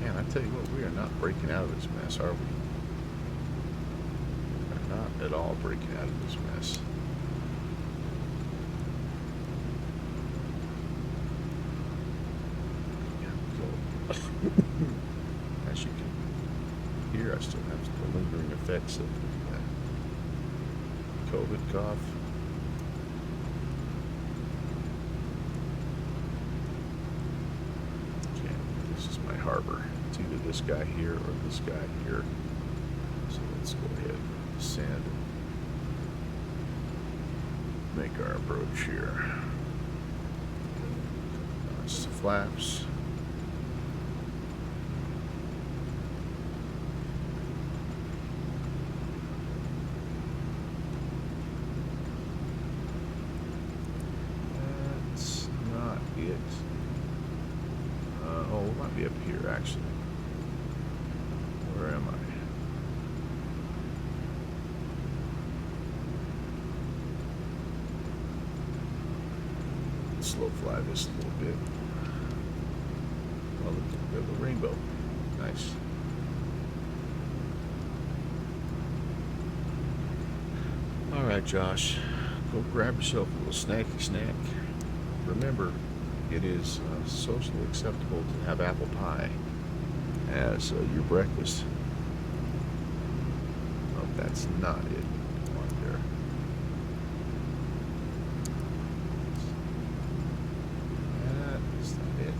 Man, I tell you what, we are not breaking out of this mess, are we? We are not at all breaking out of this mess. As you can hear, I still have the lingering effects of the COVID cough. Okay, this is my harbor. It's either this guy here or this guy here. So let's go ahead and descend and make our approach here. That's the flaps. We might be up here actually. Where am I? Slow fly this a little bit. Oh, look at the rainbow. Nice. All right, Josh, go grab yourself a little snacky snack. Remember, it is socially acceptable to have apple pie as your breakfast. Oh, that's not it. Right there. That is not it.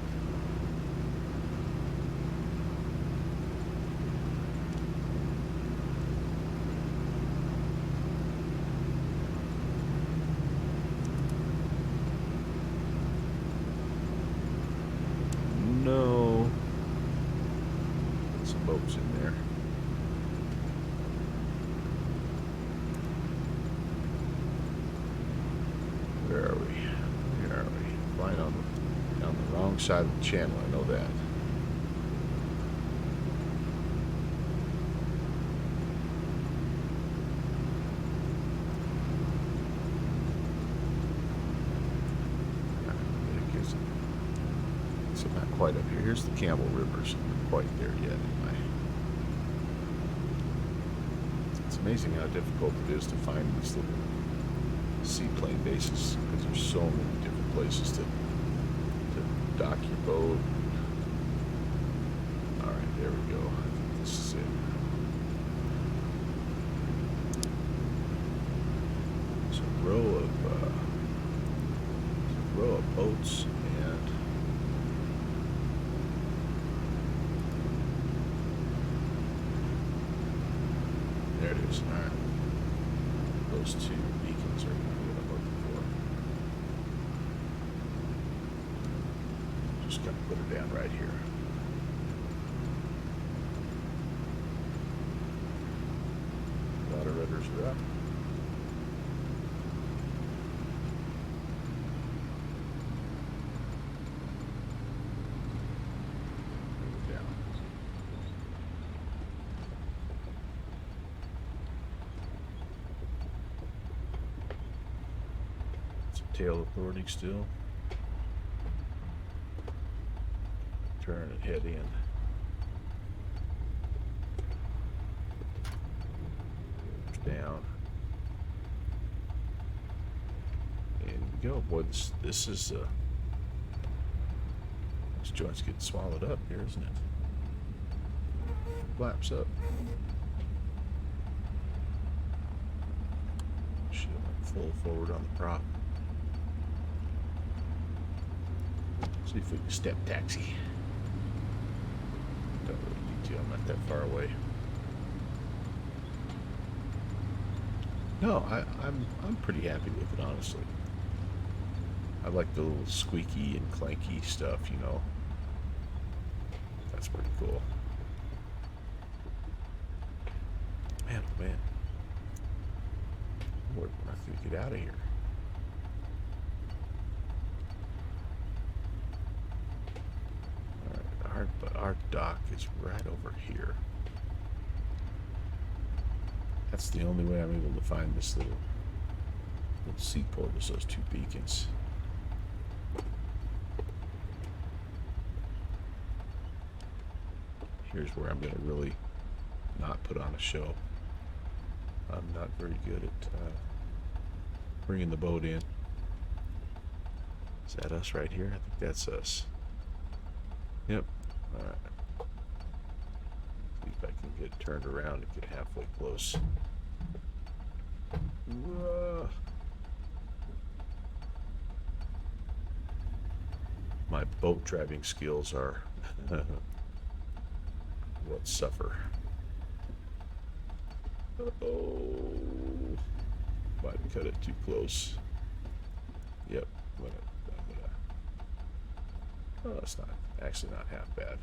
No. Put some boats in there. Where are we? Where are we? Flying on the wrong side of the channel, I know that. So not quite up here. Here's the Campbell River, so I'm not quite there yet anyway. amazing how difficult it is to find these little seaplane bases because there's so many different places to dock your boat. All right, there we go. I think this is it. There's a row of boats, and there it is. All right, those two beacons are what I'm looking for. Just gotta put her down right here. Water rudders are up. Down. Some tail authority still. Turn and head in. Down. And we go. Boy, this is this joint's getting swallowed up here, isn't it? Flaps up. Should have went full forward on the prop. See if we can step taxi. Don't really need to. I'm not that far away. No, I'm pretty happy with it, honestly. I like the little squeaky and clanky stuff, you know. That's pretty cool. Man, oh man. We're not going to get out of here. Alright, our dock is right over here. That's the only way I'm able to find this little seaport is those two beacons. Here's where I'm going to really not put on a show. I'm not very good at bringing the boat in. Is that us right here? I think that's us. Yep. All right. See if I can get turned around and get halfway close. My boat driving skills are what suffer. Oh, might have cut it too close. Yep. Oh, it's not actually not half bad.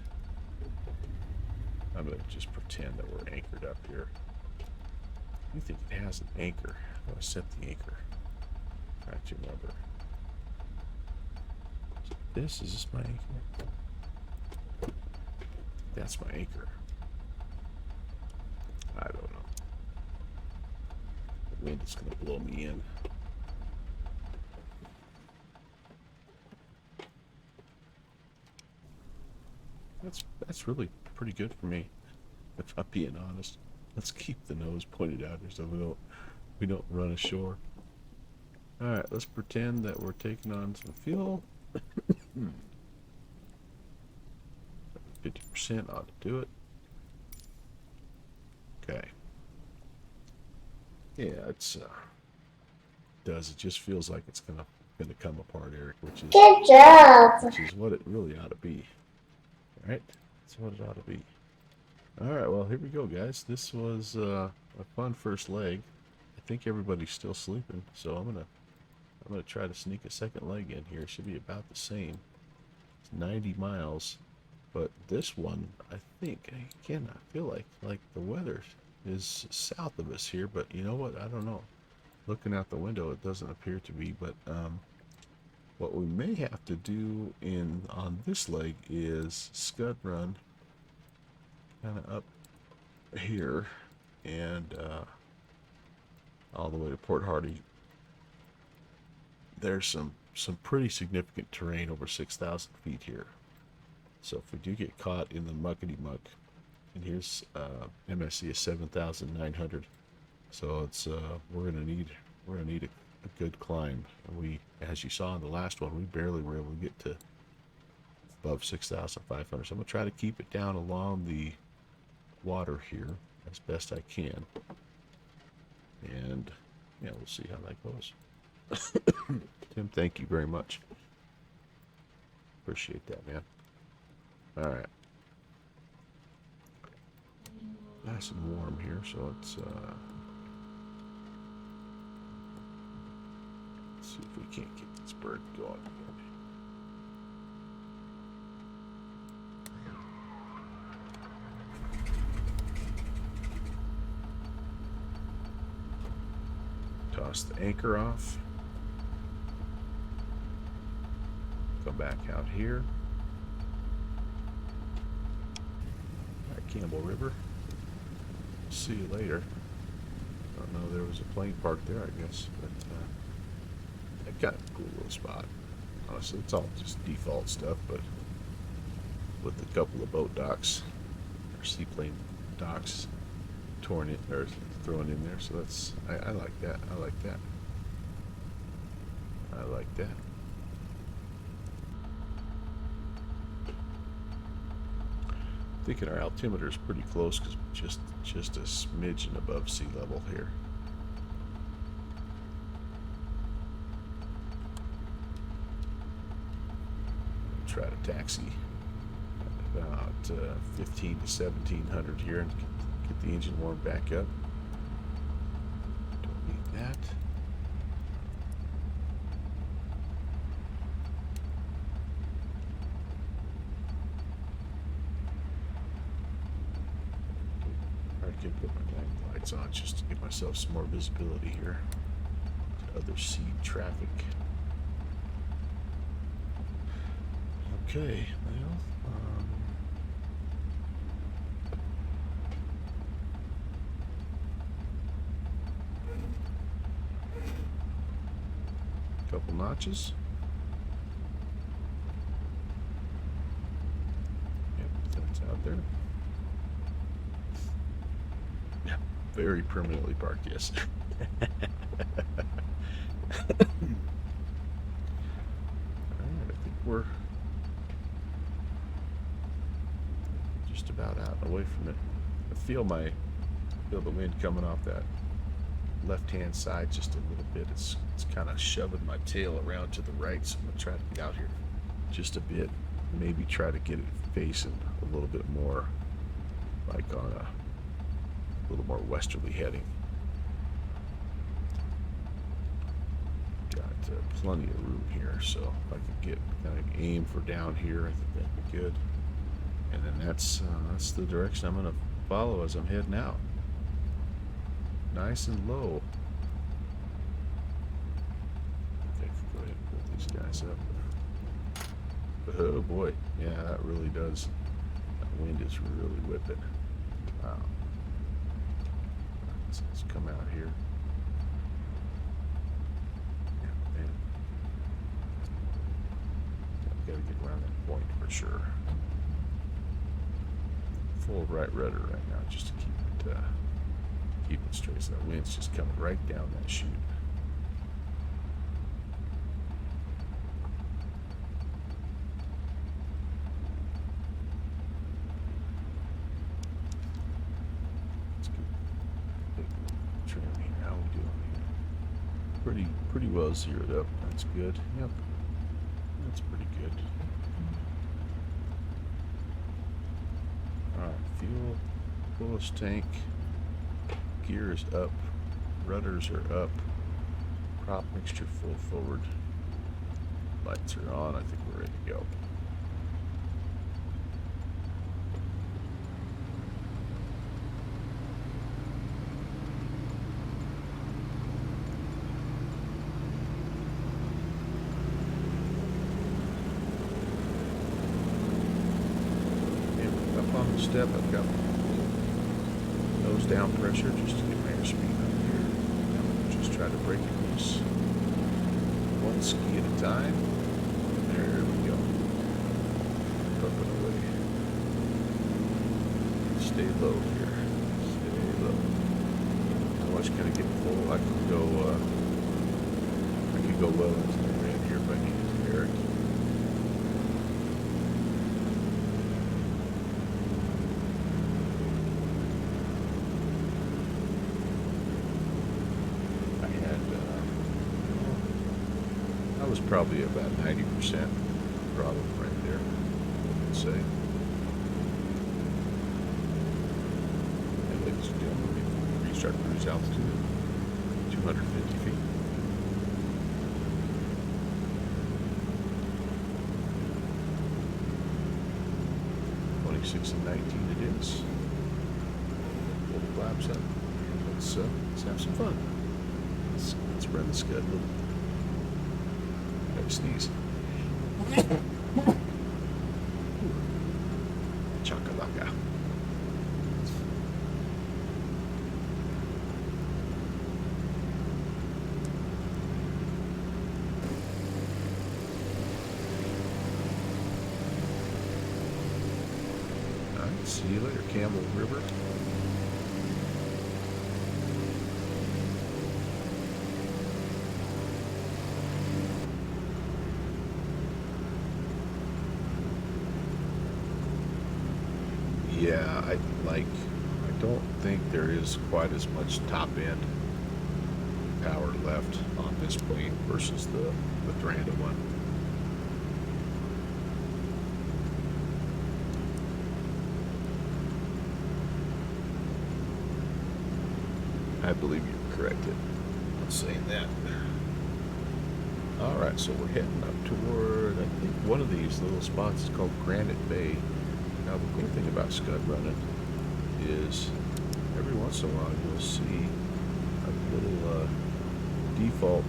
I'm gonna just pretend that we're anchored up here. You think it has an anchor? I'm gonna set the anchor. Try to remember. Is this my anchor? That's my anchor. I don't know. The wind is gonna blow me in. That's really pretty good for me, if I'm being honest. Let's keep the nose pointed out here so we don't run ashore. All right, let's pretend that we're taking on some fuel. 50% ought to do it. Okay. Yeah, it's does. It just feels like it's gonna come apart, Eric, which Good job. is what it really ought to be. All right, that's what it ought to be. All right, well, here we go, guys. This was a fun first leg. I think everybody's still sleeping, so I'm gonna try to sneak a second leg in here. It should be about the same. It's 90 miles, but this one, I think, again, I feel like the weather is south of us here, but you know what? I don't know. Looking out the window, it doesn't appear to be, but what we may have to do on this leg is scud run kind of up here and all the way to Port Hardy. There's some pretty significant terrain over 6,000 feet here. So if we do get caught in the muckety muck, and here's MSC is 7,900, So it's we're gonna need a good climb. And we, as you saw in the last one, we barely were able to get to above 6,500. So I'm gonna try to keep it down along the water here as best I can. And yeah, we'll see how that goes. Tim, thank you very much. Appreciate that, man. All right. Nice and warm here, so let's see if we can't get this bird going again. Toss the anchor off. Come back out here. All right, Campbell River. See you later. Don't know, there was a plane parked there, I guess, but I got a cool little spot. Honestly, it's all just default stuff, but with a couple of boat docks or seaplane docks torn in or thrown in there, so that's I like that. I like that. I like that. Thinking our altimeter is pretty close because just a smidgen above sea level here. Try to taxi at about 15 to 1700 here and get the engine warmed back up. Don't need that. I can put my night lights on just to give myself some more visibility here to other sea traffic. Okay, well, couple notches. Yep, that's out there. Yeah, very permanently parked, yes. Alright, I think we're just about out and away from it. I feel the wind coming off that left-hand side just a little bit. It's kind of shoving my tail around to the right, so I'm gonna try to get out here just a bit. Maybe try to get it facing a little bit more like on a little more westerly heading. Got plenty of room here, so if I could get kind of aim for down here, I think that'd be good. And then that's the direction I'm gonna follow as I'm heading out. Nice and low. Okay, go ahead and pull these guys up. Oh boy, yeah, that really does. That wind is really whipping. Wow. Let's come out here. Yeah, man. I've got to get around that point for sure. Full right rudder right now, just to keep it straight. So that wind's just coming right down that chute. Let's get a big trim here. How we doing here? Pretty well zeroed up. That's good. Yep. That's pretty good. Alright, fuel, fullest tank, gear is up, rudders are up, prop mixture full forward, lights are on, I think we're ready to go. Step, I've got nose down pressure just to get my airspeed up here. Now we'll just try to break it loose. One ski at a time. There we go. Up and away. Stay low here. Stay low. it's kind of getting full. I could go well into the red here if I needed to, Eric. I was probably about 90% throttle right there, I would say. And ladies and gentlemen, we restart cruise altitude at 250 feet. '26 and 19 it is. Pull the flaps up. And let's have some fun. Let's run the scud a little. Sneeze. Chakalaka. All right, see you later, Campbell River. Yeah, I don't think there is quite as much top end power left on this plane versus the Thuranda one. I believe you're correct in saying that. All right, so we're heading up toward, I think one of these little spots is called Granite Bay. Now, the cool thing about scud running is every once in a while you'll see a little default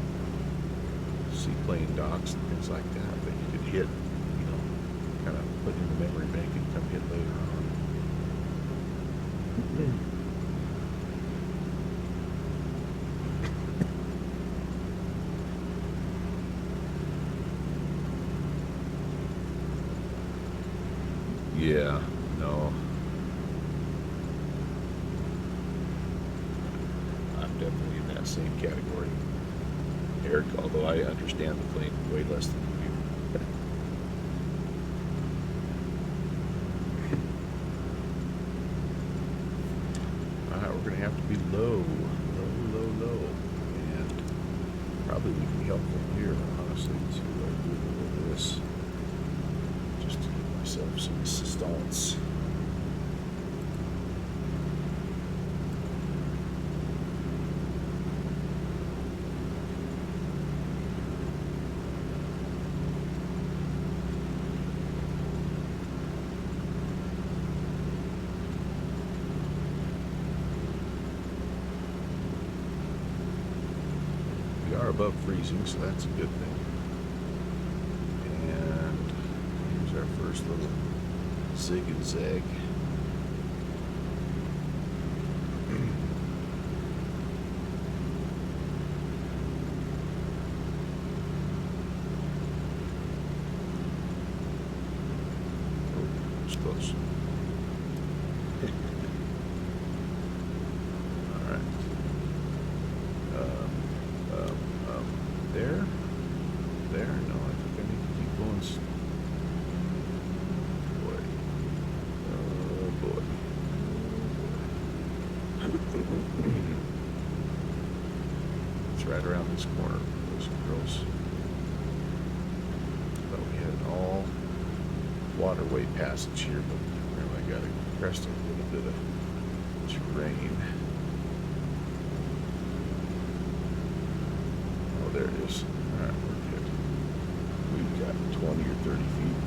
seaplane docks and things like that that you could hit, kind of put in the memory bank and come hit later on. Yeah, no. I'm definitely in that same category, Eric, although I understand the plane way less than you do. Alright, we're going to have to be low. And probably would be helpful here, honestly, to do a little of this. Just to give myself some assistance. We are above freezing, so that's a good thing. And here's our first little zig and zag. Oh, it's close. All right. There. No, I think I need to keep going. Boy. Oh, boy. It's right around this corner, boys and girls. But we had an all waterway passage here, but apparently I got to crest a little bit of terrain. Oh, there it is. Alright, we're good. We've got 20 or 30 feet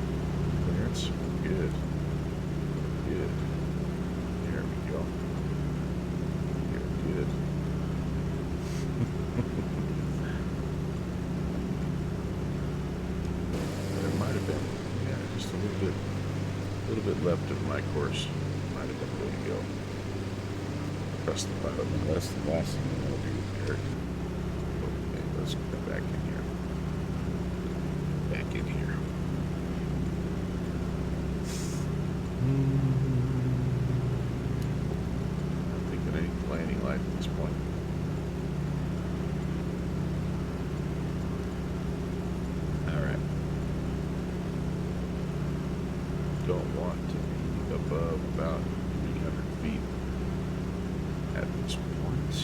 clearance. We're good. Good. There we go. We're good. There might have been, just a little bit left of my course. Might have been the way to go. Press the button. That's the last thing I want to do, Eric. Okay, let's go back in here. Back in here. I'm thinking any landing light at this point. at this point.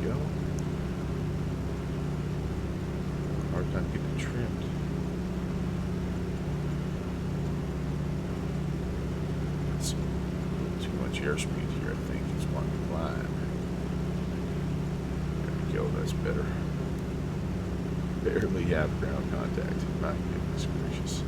Go. Hard time getting it trimmed. It's a little too much airspeed here, I think. It's wanting to climb. There we go, that's better. Barely have ground contact. My goodness gracious.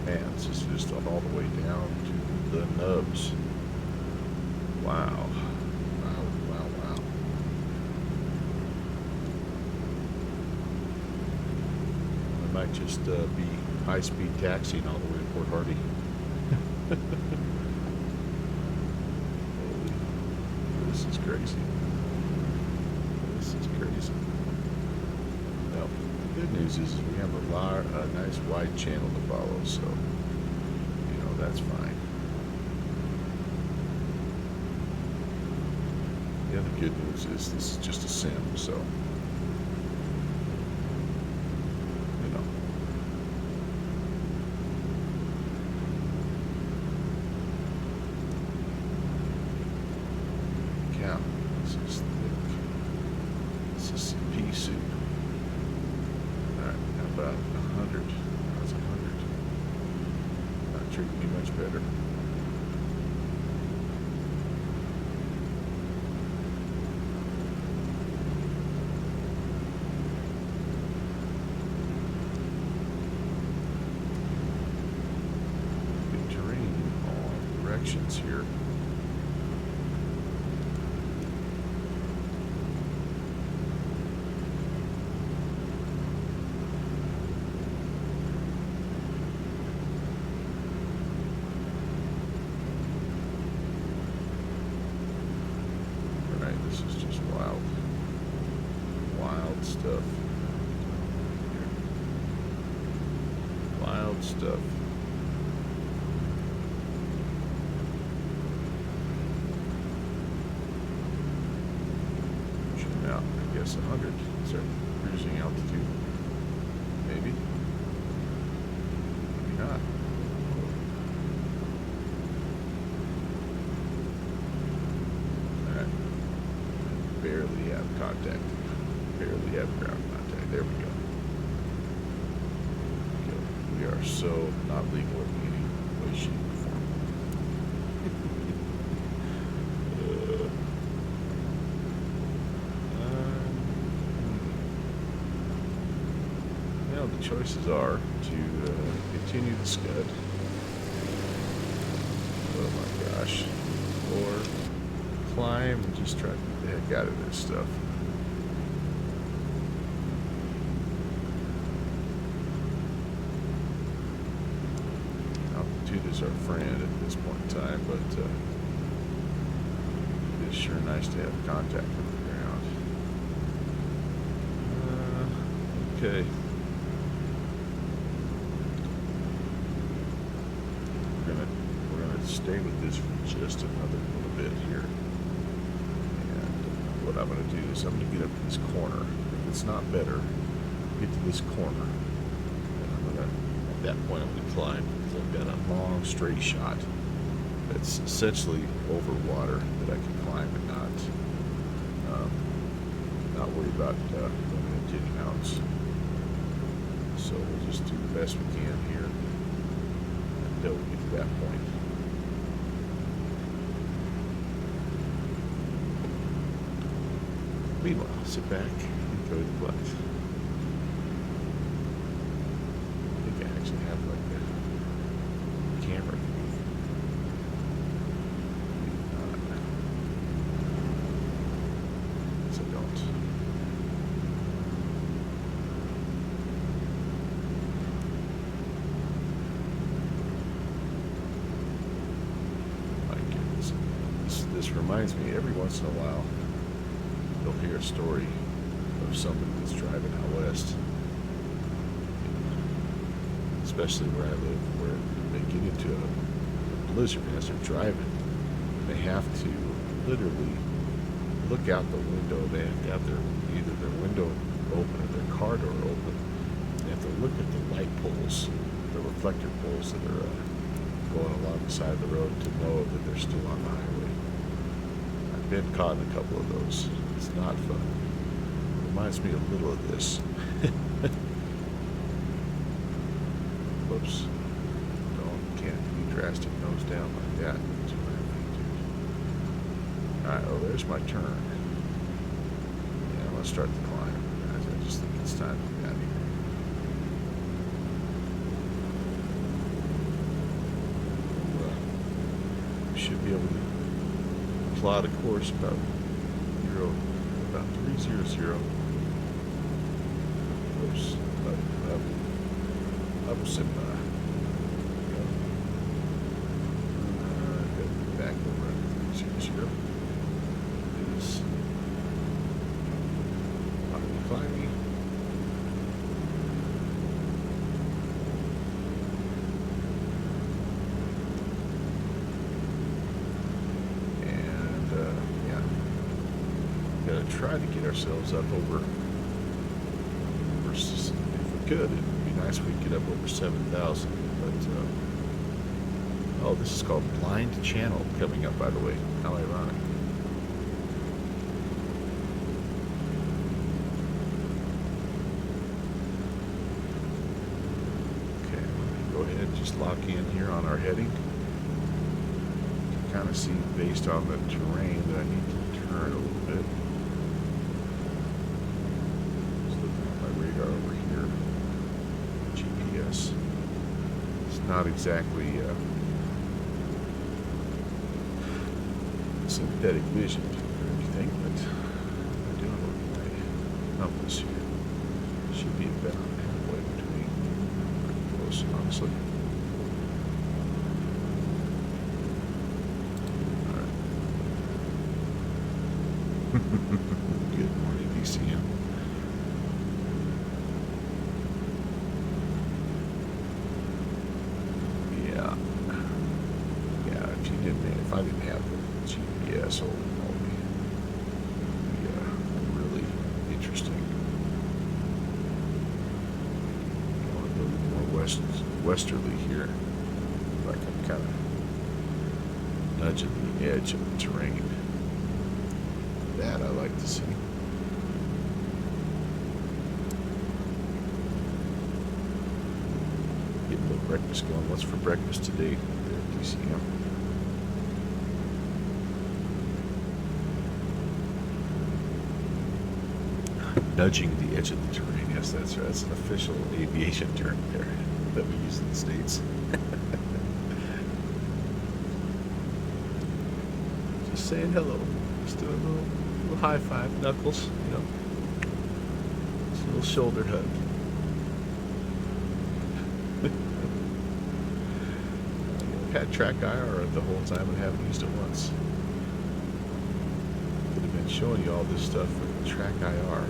Man, this is just all the way down to the nubs. Wow. Wow, wow, wow. I might just be high-speed taxiing all the way to Port Hardy. Holy, this is crazy. This is crazy. Well, the good news is we have a nice wide channel to follow, so, you know, that's fine. The other good news is this is just a sim, so, you know. Cow, this is thick. This is some pea soup. Alright, how about 100? How's 100? Not treating me much better. Good terrain, all directions here. This is just wild. Wild stuff. Wild stuff. Pushing out, I guess 100. Is there cruising altitude? Maybe. Maybe not. Barely have contact. Barely have ground contact. There we go. We are so not legal in any way, shape, or form. Well, the choices are to continue the scud. Oh my gosh. Or climb and just try to get the heck out of this stuff. Altitude is our friend at this point in time, but it's sure nice to have contact with the ground. Okay. We're gonna stay with this for just another little bit here. What I'm going to do is I'm going to get up to this corner. If it's not better, get to this corner. And I'm going to, at that point, I'm going to climb because I've got a long straight shot that's essentially over water that I can climb and not worry about going into any mountains. So we'll just do the best we can here until we get to that point. Meanwhile, sit back, enjoy the flight. I think I actually have like a camera. So I don't. My goodness. This reminds me every once in a while. You'll hear a story of somebody that's driving out especially where I live, where they get into a blizzard as they're driving. They have to literally look out the window. They have to have either their window open or their car door open. They have to look at the light poles, the reflector poles that are going along the side of the road to know that they're still on the highway. I've been caught in a couple of those. It's not fun. Reminds me a little of this. Whoops. Can't be drastic nose down like that. Alright, oh, there's my turn. Yeah, let's start the climb. Guys, I just think it's time to get out of here. We should be able to plot a course about 300. Oops. Up some back over at 300. Is climbing. And yeah, gotta try to get ourselves up over. If we could, it'd be nice if we could get up over 7,000. But oh, this is called Blind Channel coming up, by the way. How ironic. Okay, go ahead and just lock in here on our heading. You can kind of see based on the terrain that I need to turn a little bit. Just looking at my radar over here. GPS. It's not exactly synthetic vision or anything, but I'm doing what my numbers here. Should be about halfway between. Pretty close, honestly. Alright. Good morning, DCM. Yeah. Yeah, if I didn't have the GPS holding all me, it'd be really interesting. Going a little more westerly here. Like I'm kind of nudging the edge of the terrain. That I like to see. Getting a little breakfast going. What's for breakfast today there at DCM? Nudging the edge of the terrain. Yes, that's right. That's an official aviation term there that we use in the States. Just saying hello. Just doing a little high five, knuckles, you know. Just a little shoulder hug. I've had track IR the whole time and haven't used it once. Could have been showing you all this stuff with track IR.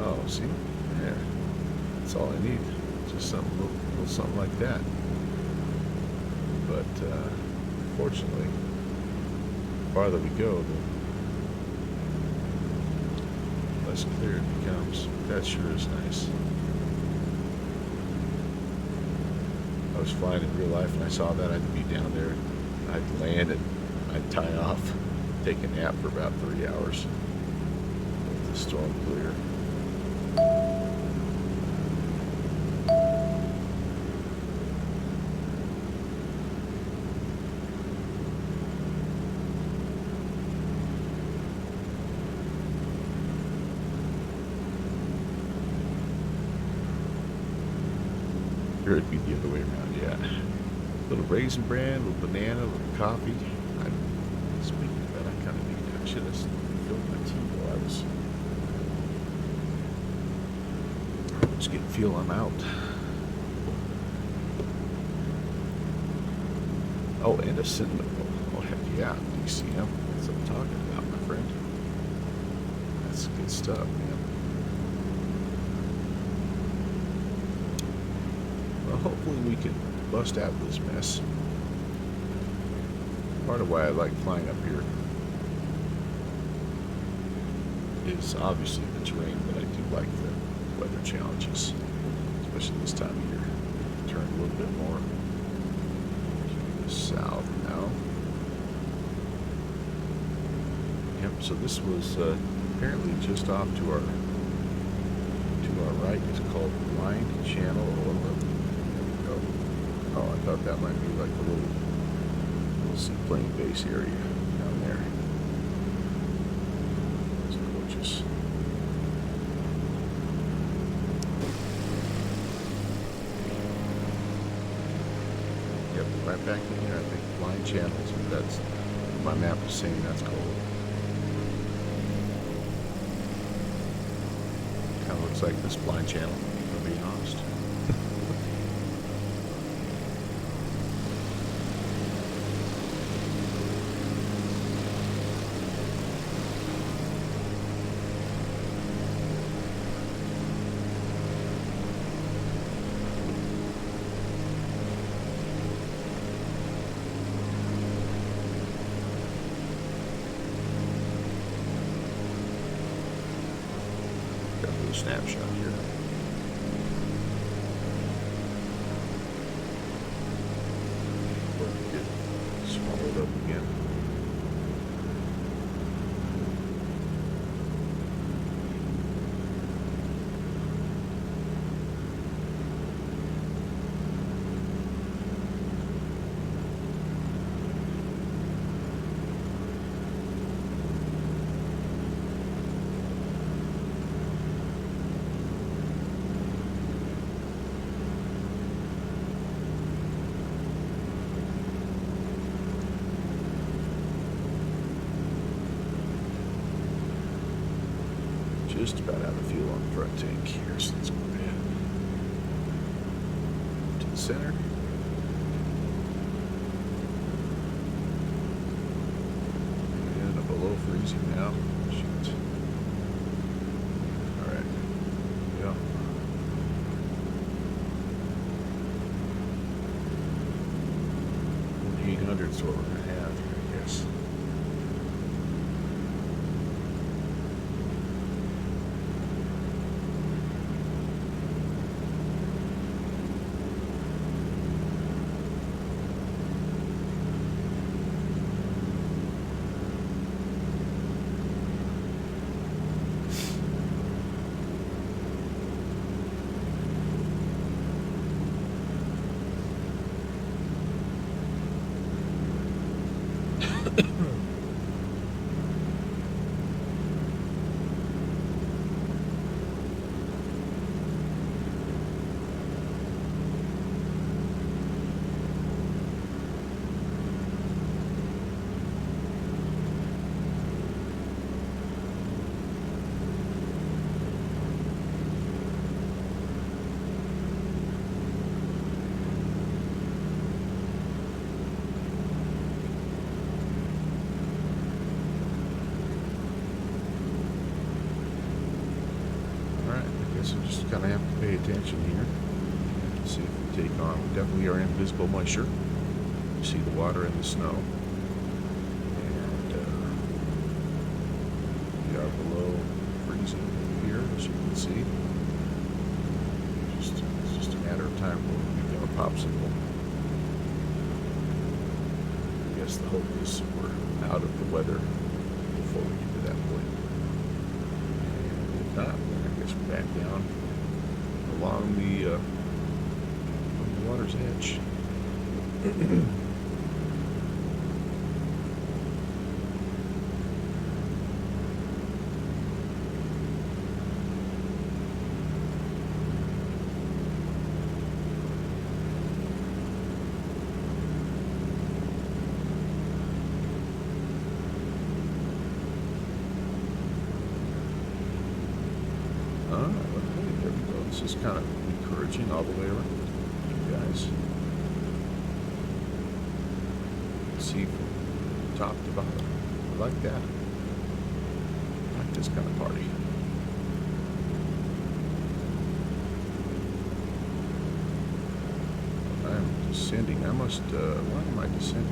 Oh, see? There. That's all I need. Just something, little something like that. But, fortunately, the farther we go, the less clear it becomes. That sure is nice. I was flying in real life and I saw that. I'd be down there. I'd land and I'd tie off, take a nap for about 3 hours. Let the storm clear. Or it'd be the other way around, yeah. Little raisin bran, little banana, little coffee. Speaking of that, I kind of need that. I should have filled my tea while I was getting fuel. I'm out. Oh, and a cinnamon roll. Oh, heck yeah. DCM. That's what I'm talking about, my friend. Good stuff, man. Well, hopefully we can bust out of this mess. Part of why I like flying up here is obviously the terrain, but I do like the weather challenges, especially this time of year. Turn a little bit more to the south now. Yep, so this was apparently just off to our right. It's called Blind Channel 11. There we go. Oh, I thought that might be like a little seaplane base area down there. It's gorgeous. Yep, right back in here, I think Blind Channels, that's my map is saying that's called. Kind of looks like this blind channel, if I'm being honest. Got a little snapshot here. Get swallowed up again. Just about out of fuel on the front tank here, so let's go ahead to the center. And below freezing now. Shoot. Alright. Yeah. 4,800 is what we're going to have here, I guess. So just kind of have to pay attention here. See if we take on. We definitely are in visible moisture. You see the water and the snow. And we are below freezing here, as you can see. It's just a matter of time before we become a popsicle. I guess the hope is we're out of the weather before we get to that point. And if not, back down along the water's edge. There we go. This is kind of encouraging all the way around, you guys. See from top to bottom. I like that. I like this kind of party. descending. I must, why am I descending?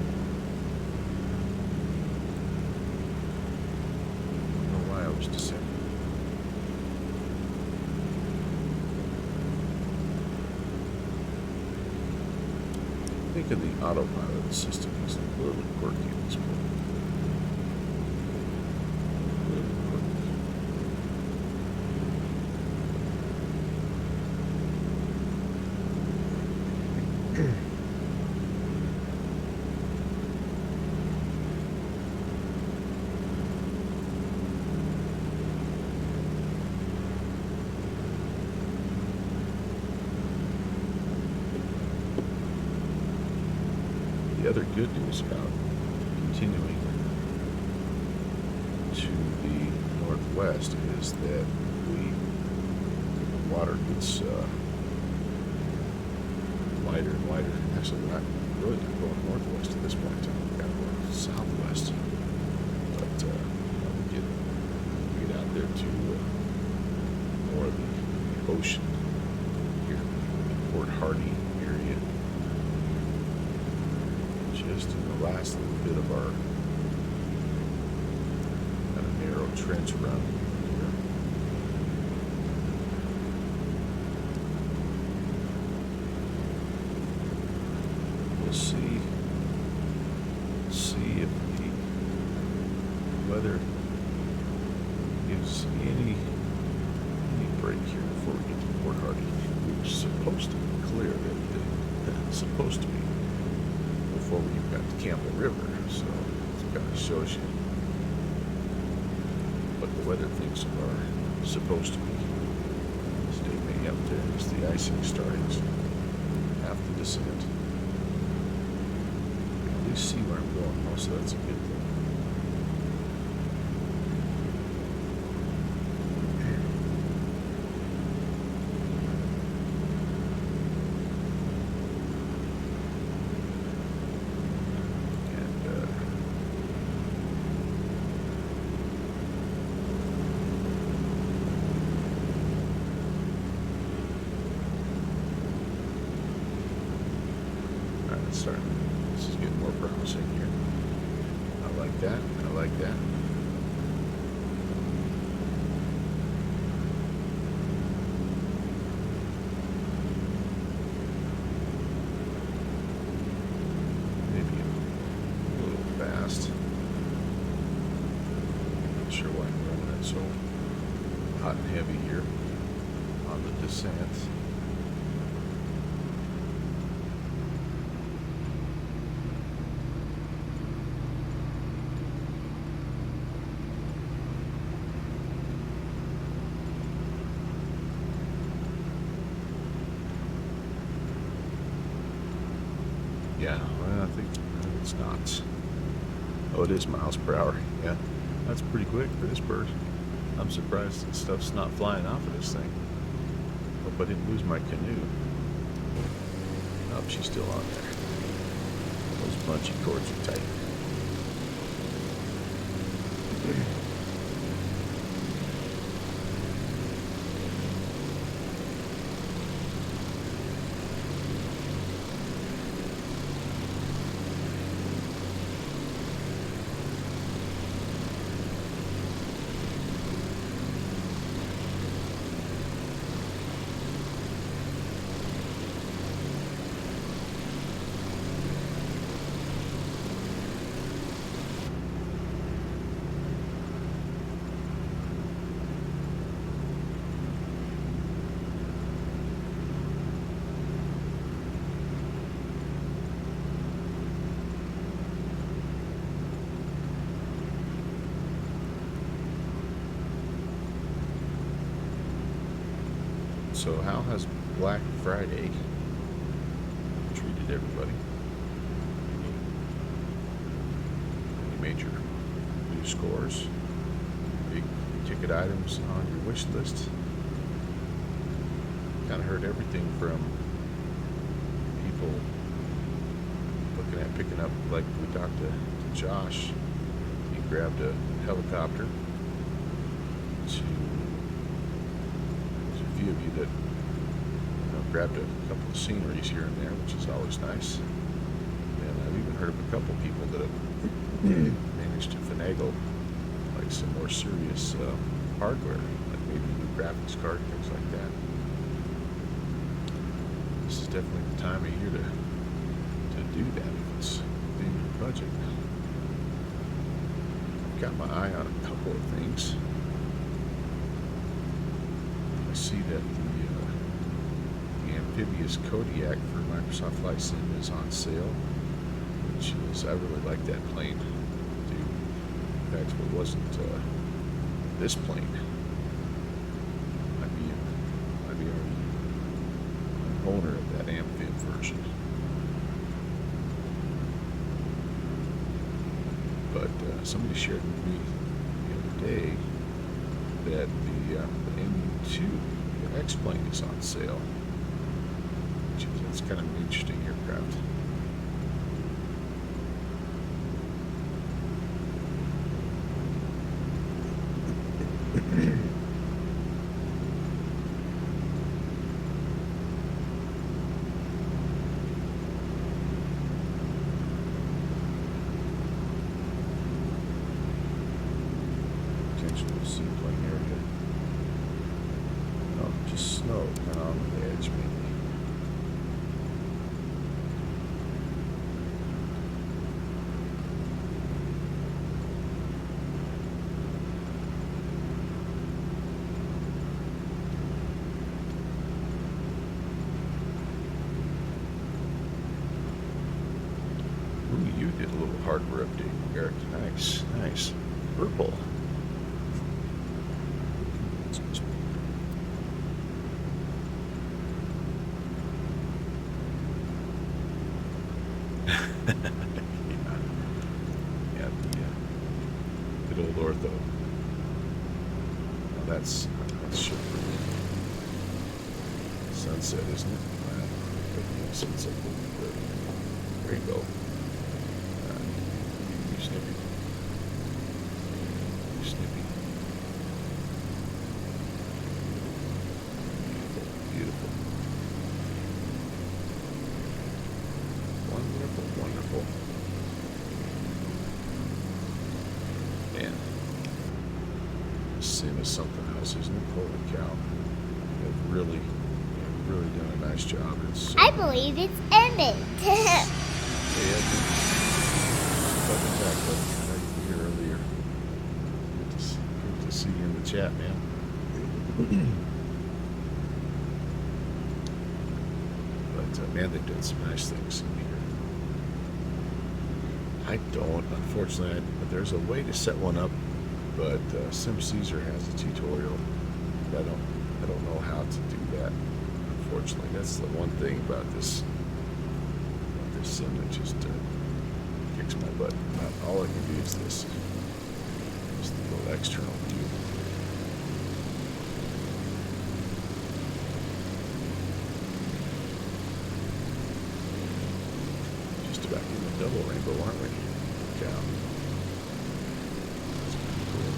I don't know why I was descending. I think of the autopilot system is a little quirky at this point. The other good news about continuing to the northwest is that the water gets wider and wider. Actually, we're not really not going northwest at this point in time. We're kind of going southwest. But we get out there to more of the ocean here, Port Hardy area. Just in the last little bit of our kind of narrow trench run here. We'll see if the weather gives any break here before we get to Port Hardy. We were supposed to be clear that supposed to be before we got to Campbell River, so it kind of shows you what the weather thinks of our supposed to be. Stay way up there as the icing starting, so half the descent. You can at least see where I'm going now, so that's a good thing. This is getting more promising here. I like that. I like that. Maybe a little fast. Not sure why I'm running it so hot and heavy here on the descent. Yeah, well, I think it's not. Oh, it is miles per hour. Yeah, that's pretty quick for this bird. I'm surprised that stuff's not flying off of this thing. Hope I didn't lose my canoe. Oh, she's still on there. Those bungee cords are tight. So how has Black Friday treated everybody? Any major new scores? Big ticket items on your wish list? Kind of heard everything from people looking at picking up, like we talked to Josh. He grabbed a helicopter to few of you that grabbed a couple of sceneries here and there, which is always nice. And I've even heard of a couple people that have managed to finagle like some more serious hardware, like maybe a new graphics card, things like that. This is definitely the time of year to do that if it's within your budget. I've got my eye on a couple of things. I see that the amphibious Kodiak for Microsoft Flight Sim is on sale, which is, I really like that plane, dude. In fact, if it wasn't this plane, I'd be already an owner of that amphib version. But somebody shared with me the other day that the MU2, the X-plane, is on sale. It's kind of an interesting aircraft. Potential seaplane area. Oh, just snow kind of on the edge, maybe. Ooh, you did a little hardware update, Eric. Nice, nice. Purple. Yeah, the good old ortho. Now that's shit for me. Sunset, isn't it? Sunset will be good. Rainbow. You snippy. You snippy. Beautiful, beautiful. Wonderful, wonderful. Man, this sim is something else, isn't it? Holy cow. They've really done a nice job. It's I believe it's ended. yeah, welcome back, buddy. I know you were here earlier. Good to see you in the chat, man. But man, they've done some nice things in here. I don't, unfortunately. There's a way to set one up, but SimCaesar has a tutorial. I don't know how to do that. Unfortunately, that's the one thing about this sim that just kicks my butt. All I can do is this. Just the little external view. Just about getting a double rainbow, aren't we? Cow. That's pretty cool.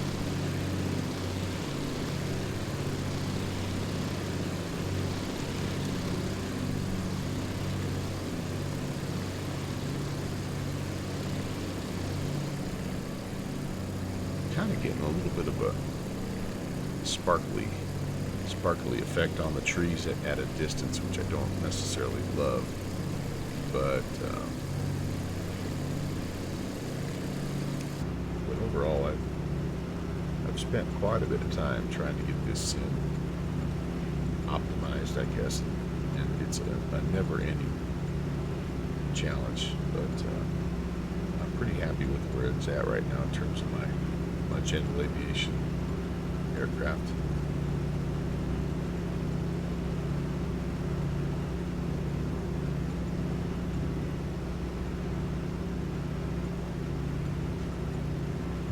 Kind of getting a little bit of a sparkly effect on the trees at a distance, which I don't necessarily love, but overall I've spent quite a bit of time trying to get this sim optimized, I guess, and it's a never-ending challenge, but I'm pretty happy with where it's at right now in terms of my general aviation aircraft.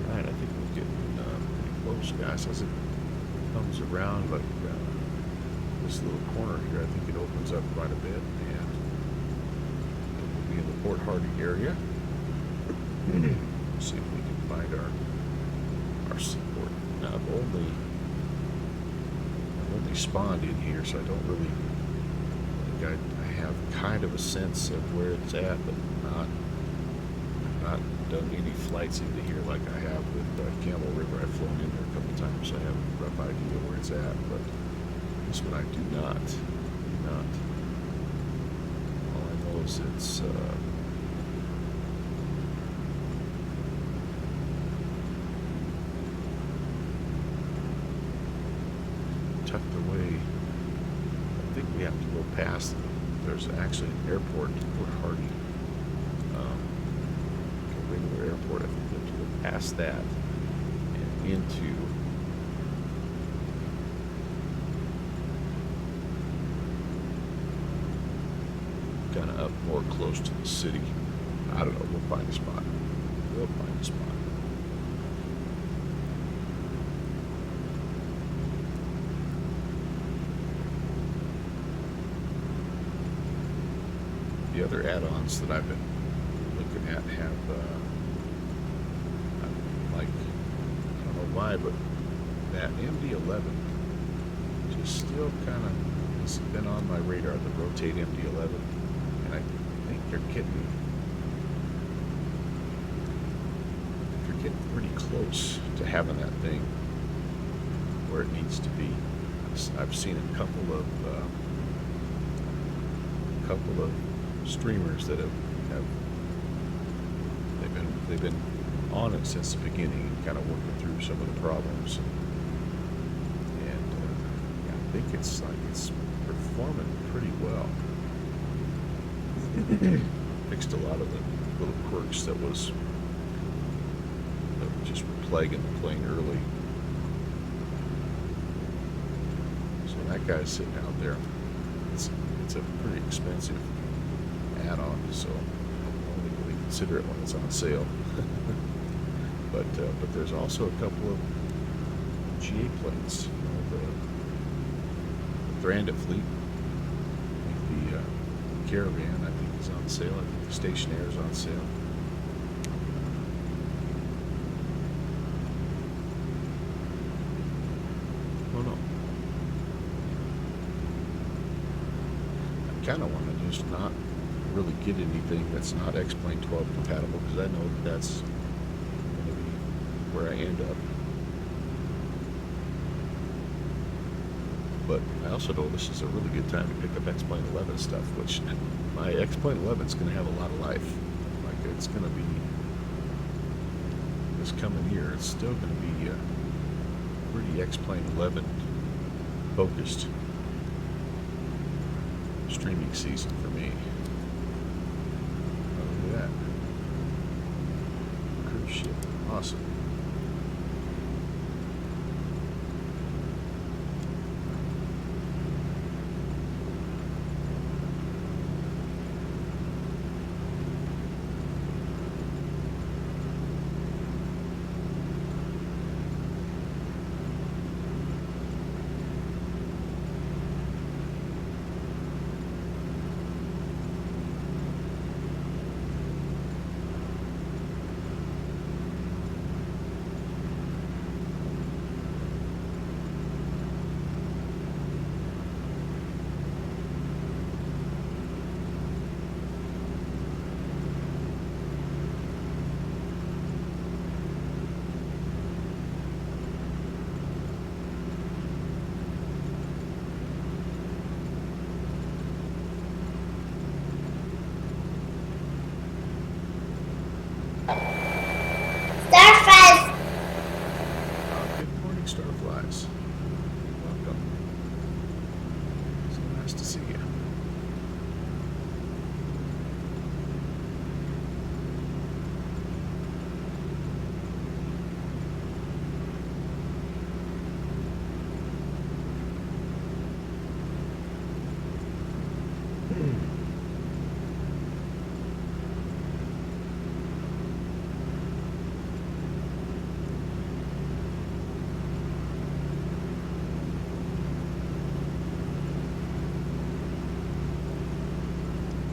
Alright, I think we're getting pretty close, guys, as it comes around, like this little corner here. I think it opens up quite a bit, and we'll be in the Port Hardy area. See if we can find our seaport. Now I've only spawned in here, so I don't really I have kind of a sense of where it's at, but not done any flights into here like I have with Camel River. I've flown in there a couple times, so I have a rough idea where it's at, but this one I do not. All I know is it's tucked away. I think we have to go past. There's actually an airport, Port Hardy, a regular airport. I think we have to go past that and into kind of up more close to the city. I don't know. We'll find a spot. We'll find a spot. The other add-ons that I've been looking at have, like, I don't know why, but that MD-11 just still kind of has been on my radar, the Rotate MD-11, and I think they're getting pretty close to having that thing where it needs to be. I've seen a couple of streamers that have they've been on it since the beginning and kind of working through some of the problems, and yeah, I think it's performing pretty well. Fixed a lot of the little quirks that were just plaguing the plane early. So that guy's sitting out there. It's a pretty expensive add-on, so I only really consider it when it's on sale. But there's also a couple of GA planes. You know, the Thranduil fleet, like the Caravan, I think is on sale. I think the Stationair is on sale. Oh no. I kind of want to just not really get anything that's not X-Plane 12 compatible, because I know that's going to be where I end up. But I also know this is a really good time to pick up X-Plane 11 stuff, which my X-Plane 11 is going to have a lot of life. Like, it's going to be, this coming year, it's still going to be pretty X-Plane 11 focused streaming season for me. Oh, look at that. Cruise ship. Awesome. Starflies. Good morning, Starflies. Welcome. So nice to see you.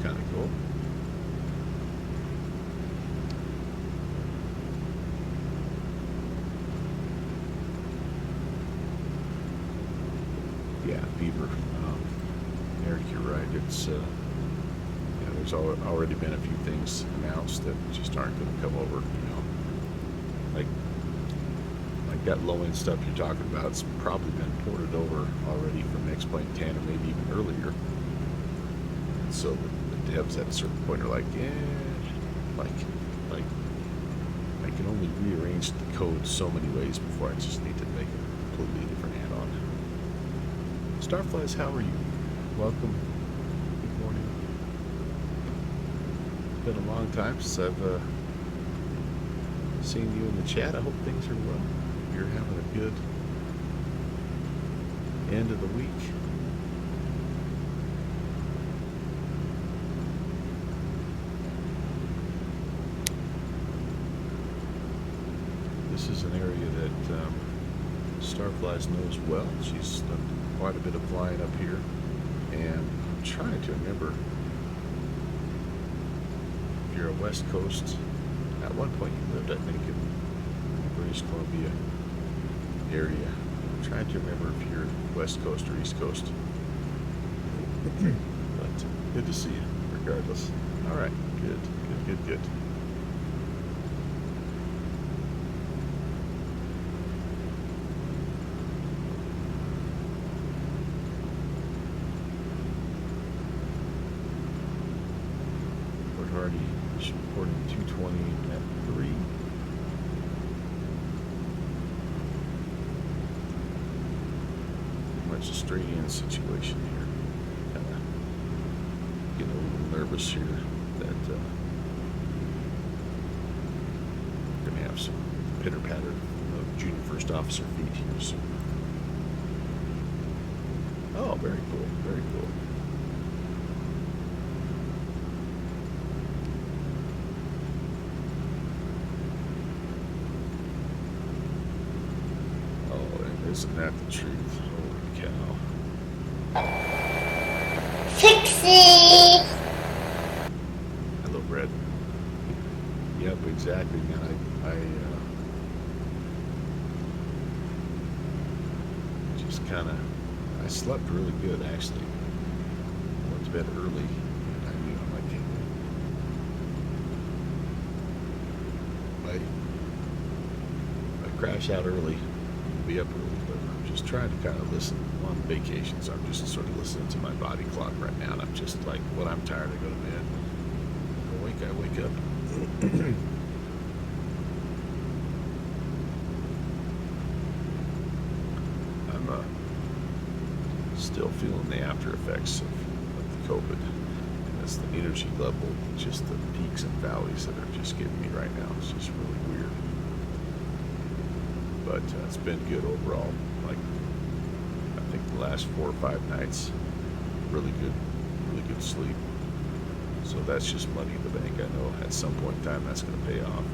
Kind of cool. Yeah, Beaver. They're think you're right. It's there's already been a few things announced that just aren't going to come over. Like that low end stuff you're talking about. It's probably been ported over already from X-Plane 10 or maybe even earlier. And so the devs at a certain point are like, yeah, like I can only rearrange the code so many ways before I just need to make a completely different add-on. Starflies, how are you? Welcome. Good morning. It's been a long time since I've seen you in the chat. I hope things are well. You're having a good end of the week. This is an area that Starflies knows well. She's done quite a bit of flying up here, and I'm trying to remember if you're a West Coast. At one point you lived, I think, in the British Columbia area. I'm trying to remember if you're West Coast or East Coast. But good to see you, regardless. All right, good. Hardy is reporting 220 at 3. Pretty much a straight in situation here. Kind of getting a little nervous here that we're going to have some pitter patter of junior first officer feet here soon. Oh, very cool, very cool. Isn't that the truth? Holy cow. Pixie! Hello, Brett. Yep, exactly, man. I just kind of, I slept really good, actually. I went to bed early, and I knew I crash out early, be up early. Just trying to kind of listen on vacations. I'm just sort of listening to my body clock right now, and I'm just like, when I'm tired, I go to bed. I wake up. I'm still feeling the after effects of the COVID. And it's the energy level, just the peaks and valleys that are just getting me right now. It's just really weird. But it's been good overall. Like, I think the last 4 or 5 nights, really good sleep. So that's just money in the bank. I know at some point in time that's going to pay off.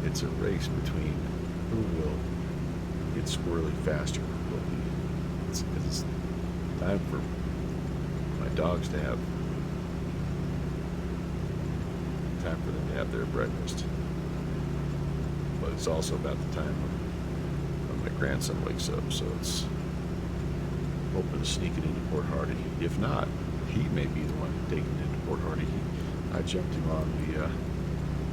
It's a race between who will get squirrely faster. It's time for my dogs to have their breakfast, but it's also about the time when my grandson wakes up, so it's hoping to sneak it into Port Hardy. If not, he may be the one taking it into Port Hardy. I jumped him on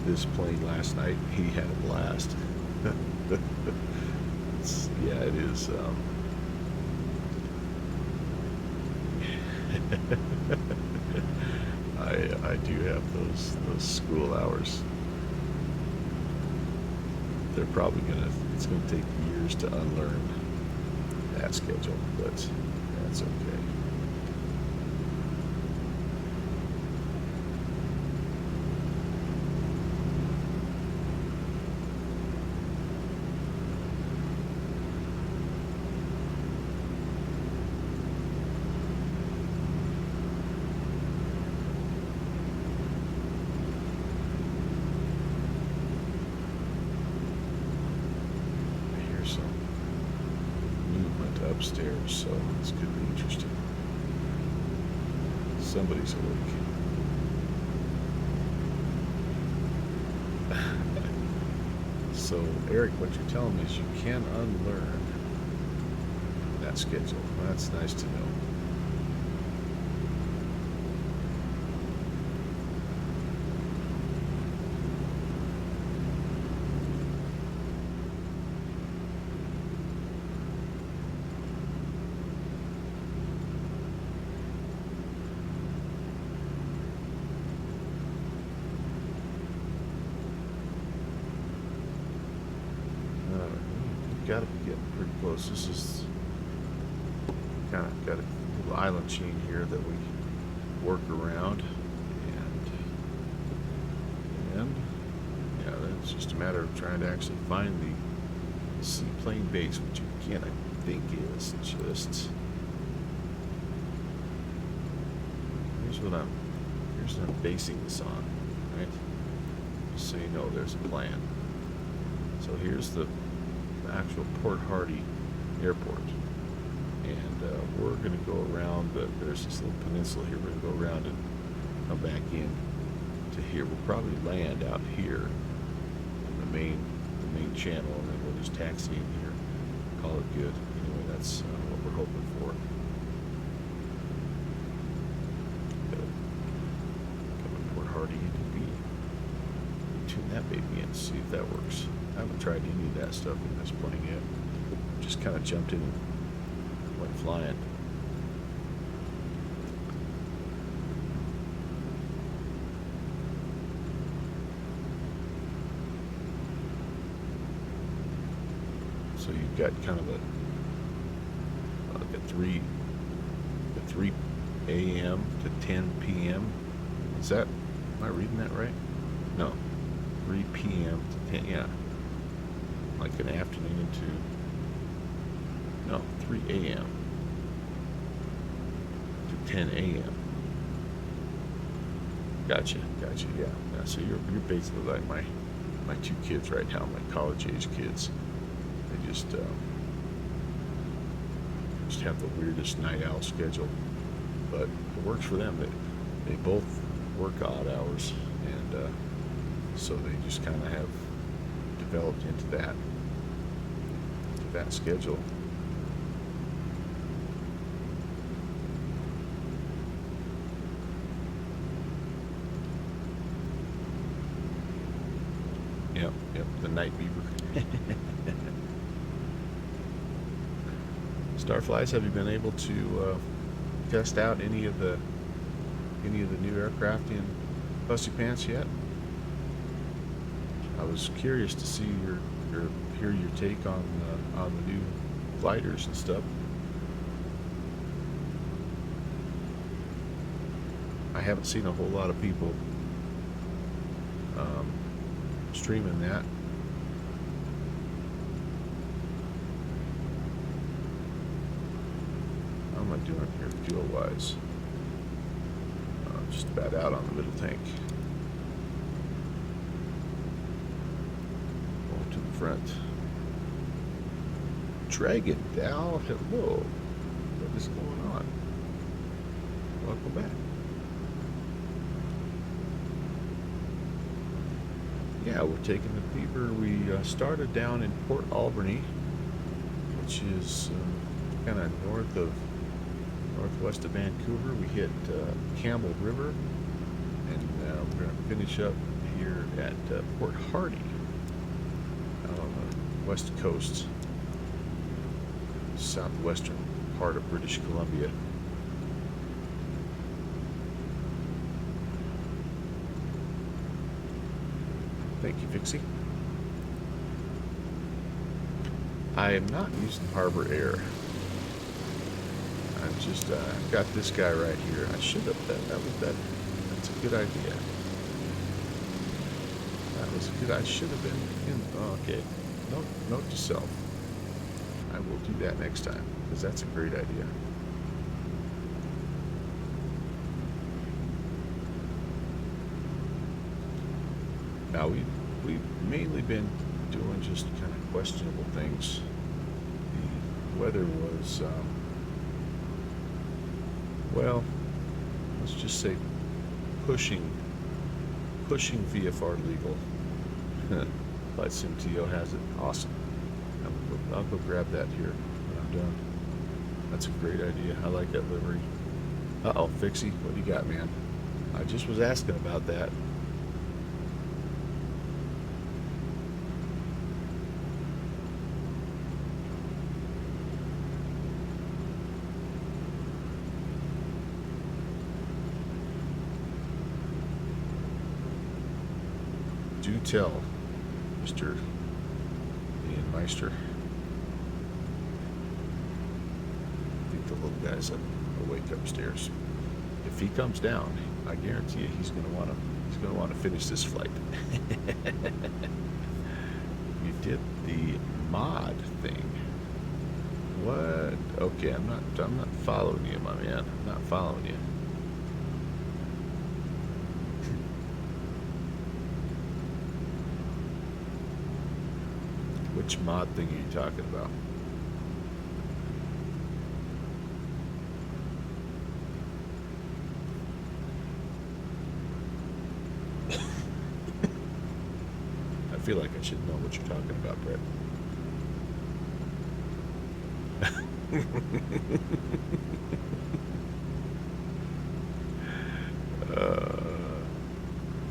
this plane last night. He had a blast. Yeah, it is. I do have those school hours. They're probably it's gonna take years to unlearn that schedule, but that's okay. Upstairs, so this could be interesting. Somebody's awake. So, Eric, what you're telling me is you can unlearn that schedule. That's nice to know. Got to be getting pretty close. This is kind of got a little island chain here that we work around, and yeah, then it's just a matter of trying to actually find the seaplane base, which again I think is just here's what I'm basing this on, right? Just so you know, there's a plan. So here's the actual Port Hardy Airport, and we're going to go around. There's this little peninsula here. We're going to go around and come back in to here. We'll probably land out here in the main channel, and then we'll just taxi in here. Call it good. Anyway, that's what we're hoping for. Come to Port Hardy and tune that baby in, see if that works. I haven't tried any of that stuff in this plane yet. Just kind of jumped in and went flying. So you've got kind of a 3 a.m. to 10 p.m. Is that, am I reading that right? No, 3 p.m. to 10, yeah. Like an afternoon to, no, 3 a.m. to 10 a.m. Gotcha, yeah. So you're basically like my two kids right now, my college age kids. They just have the weirdest night owl schedule, but it works for them. They both work odd hours, and so they just kind of have developed into that schedule. Yep, the night beaver. Starflies, have you been able to test out any of the new aircraft in Fussy Pants yet? I was curious to see hear your take on the new gliders and stuff. I haven't seen a whole lot of people streaming that. How am I doing here fuel wise? Just about out on the middle tank. Going to the front. Dragon Dow, hello. What is going on? Welcome back. Yeah, we're taking the Beaver. We started down in Port Alberni, which is kind of northwest of Vancouver. We hit Campbell River, and we're going to finish up here at Port Hardy, out on the west coast, southwestern part of British Columbia. Thank you, Fixie. I am not using Harbor Air. I'm just I've got this guy right here. I should have that's a good idea. That was good. I should have been in. Oh, okay. Note to self. I will do that next time, because that's a great idea. Now we've mainly been doing just kind of questionable things. The weather was well, let's just say pushing VFR legal. Flight Sim TO has it. Awesome. I'll go grab that here when I'm done. That's a great idea. I like that livery. Uh-oh, Fixie, what do you got, man? I just was asking about that. Do tell, Mr. Ian Meister. I think the little guy's awake upstairs. If he comes down, I guarantee you he's gonna wanna finish this flight. You did the mod thing. What? Okay, I'm not following you, my man. I'm not following you. Which mod thing are you talking about? I feel like I should know what you're talking about, Brett.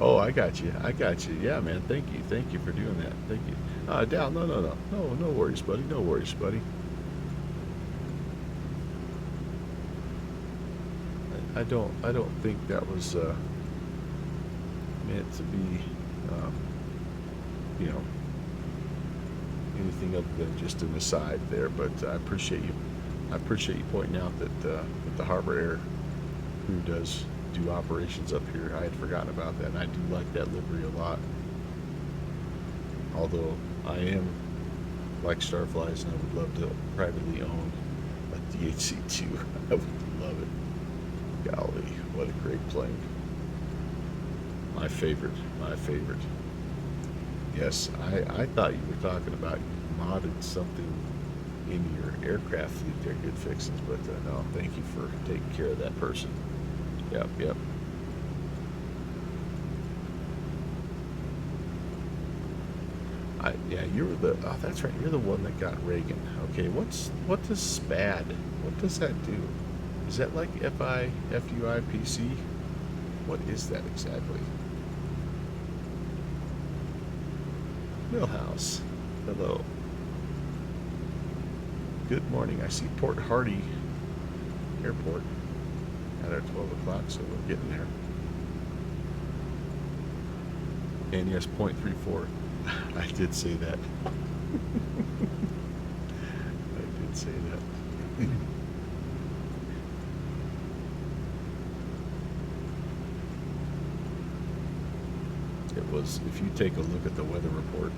Oh, I got you. I got you. Yeah, man. Thank you. Thank you for doing that. Thank you. Dal, no worries, buddy. No worries, buddy. I don't think that was meant to be, um, you know, anything other than just an aside there. But I appreciate you. I appreciate you pointing out that the Harbor Air crew does do operations up here. I had forgotten about that, and I do like that livery a lot. Although I am like Starflies, and I would love to privately own a DHC2. I would love it. Golly, what a great plane. My favorite. My favorite. Yes, I thought you were talking about you modded something in your aircraft fleet there, Good Fixes, but no, thank you for taking care of that person. Yep, yep. Yeah, that's right, you're the one that got Reagan. Okay, what does SPAD, what does that do? Is that like FUIPC? What is that exactly? Millhouse, hello. Good morning. I see Port Hardy Airport at our 12 o'clock, so we're getting there. And yes, 0.34. I did say that. I did say that. It was, if you take a look at the weather report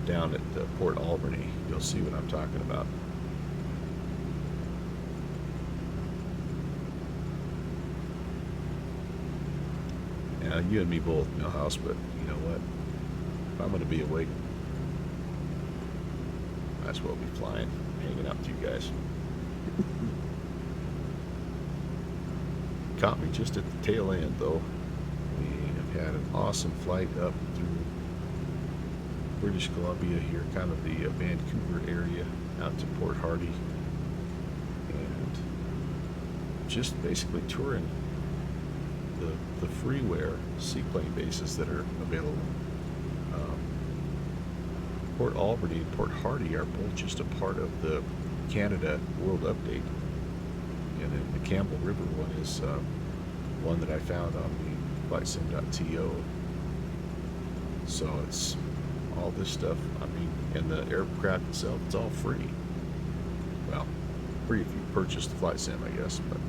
down at Port Albany, you'll see what I'm talking about. Yeah, you and me both, Millhouse, but you know what? If I'm going to be awake, might as well be flying, hanging out with you guys. Caught me just at the tail end, though. We have had an awesome flight up through British Columbia here, kind of the Vancouver area, out to Port Hardy, and just basically touring the freeware seaplane bases that are available. Port Albany and Port Hardy are both just a part of the Canada World Update, and then the Campbell River one is one that I found on the flightsim.to. So it's all this stuff. I mean, and the aircraft itself, it's all free. Well, free if you purchase the flight sim, I guess, but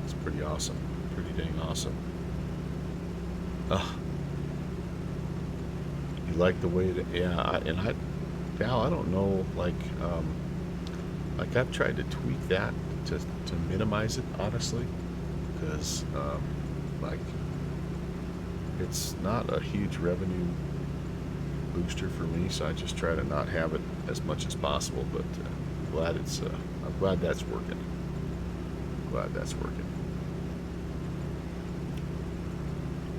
it's pretty awesome. Pretty dang awesome. You like the way that, yeah, Val, I don't know, like I've tried to tweak that to minimize it, honestly, because like it's not a huge revenue booster for me, so I just try to not have it as much as possible. But I'm glad I'm glad that's working. Glad that's working.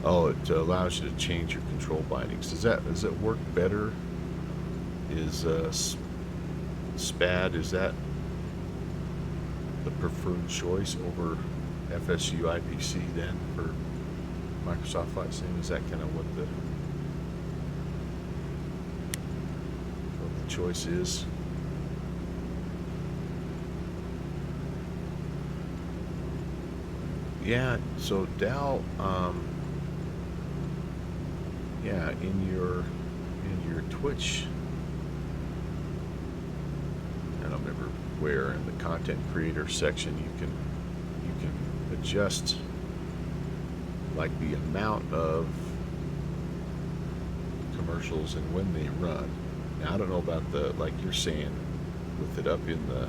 Oh, it allows you to change your control bindings. Does it work better? Is SPAD, is that the preferred choice over FSU IPC then for Microsoft Flight Sim? Is that kind of what the choice is? Yeah, so Dal, yeah, in your Twitch, I don't remember where, in the content creator section, you can adjust like the amount of commercials and when they run. Now I don't know about the, like you're saying, with it up in the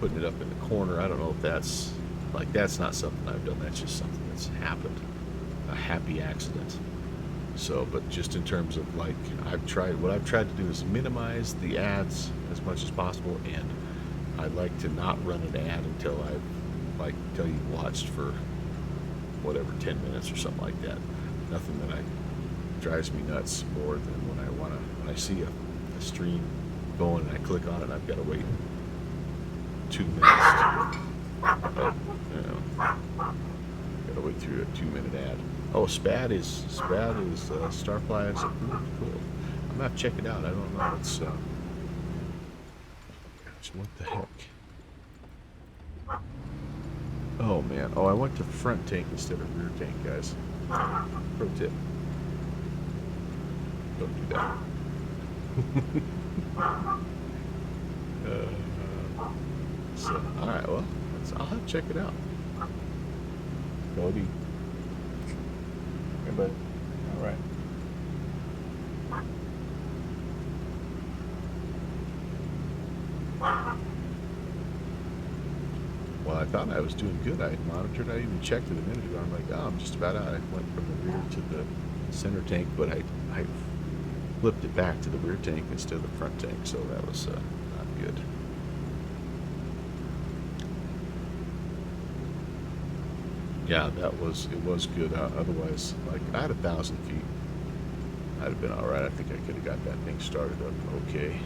putting it up in the corner. I don't know if that's like, that's not something I've done. That's just something that's happened, a happy accident. So, but just in terms of like, what I've tried to do is minimize the ads as much as possible, and I like to not run an ad until you've watched for whatever, 10 minutes or something like that. Nothing that drives me nuts more than when I see a stream going and I click on it and I've got to wait 2 minutes. Gotta wait through a 2-minute ad. Oh, SPAD is Starfly's approved. Cool. I'm gonna have to check it out. I don't know. It's gosh, what the heck? Oh man. Oh, I went to front tank instead of rear tank, guys. Pro tip. Don't do that. So, all right. Well, I'll have to check it out. Cody. Hey, bud. All right. Well, I thought I was doing good. I monitored. I even checked it a minute ago. I'm like, oh, I'm just about out. I went from the rear to the center tank, but I flipped it back to the rear tank instead of the front tank, so that was not good. Yeah, it was good. Otherwise, like, I had 1,000 feet. I'd have been all right. I think I could have got that thing started up okay.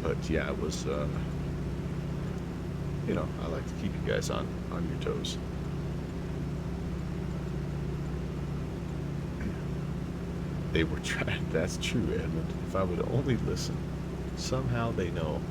But yeah, it was. I like to keep you guys on your toes. They were trying. That's true, Edmund. If I would only listen, somehow they know.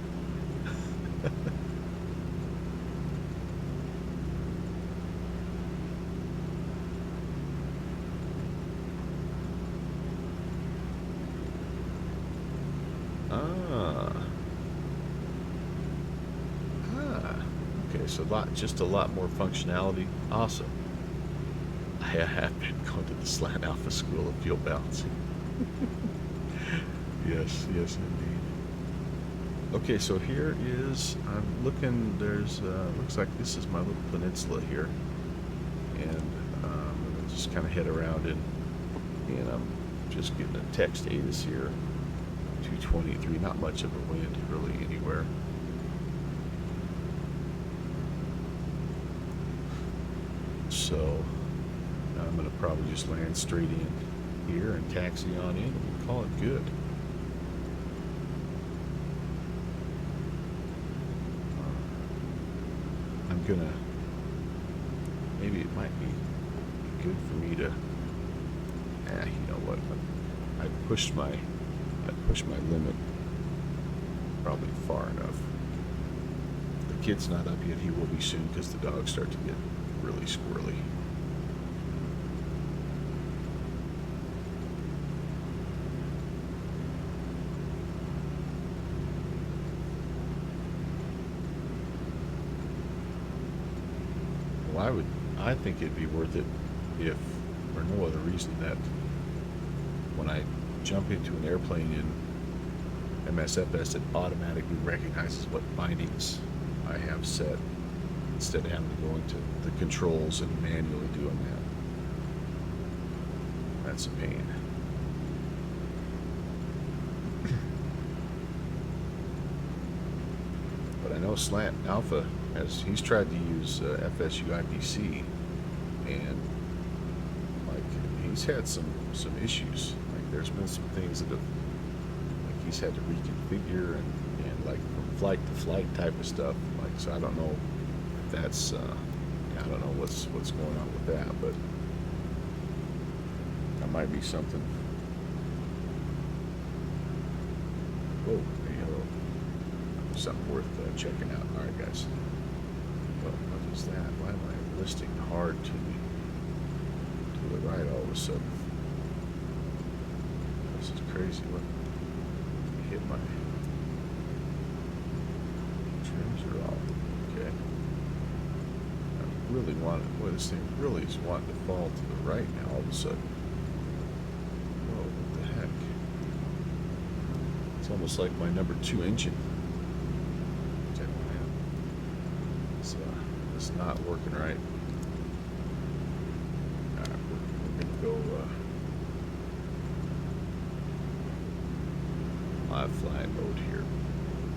Okay, so just a lot more functionality. Awesome. I have been going to the Slant Alpha School of Field Balancing. Yes, indeed. Okay, so here is, I'm looking, looks like this is my little peninsula here. And I'm going to just kind of head around and I'm just getting a text ATIS here. 223, not much of a wind really anywhere. So I'm going to probably just land straight in here and taxi on in and we'll call it good. I'm going to, maybe it might be good for me to, you know what, I pushed my limit probably far enough. The kid's not up yet. He will be soon because the dogs start to get really squirrely. Well, I think it'd be worth it if, for no other reason, that when I jump into an airplane in MSFS, it automatically recognizes what bindings I have set instead of having to go into the controls and manually doing that. That's a pain. But I know Slant Alpha he's tried to use FSU IPC and like he's had some issues. Like there's been some things that have like he's had to reconfigure and like from flight to flight type of stuff. Like so I don't know if that's yeah, I don't know what's going on with that, but that might be something. Whoa, hey, hello. Something worth checking out. All right, guys. Well, what is that? Why am I listing hard to the right all of a sudden? This is crazy. What hit my trims are all okay. I really want it. Boy, this thing really is wanting to fall to the right now all of a sudden. Whoa, what the heck? It's almost like my number 2 engine. It's not working right. Alright, we're gonna go live flying mode here.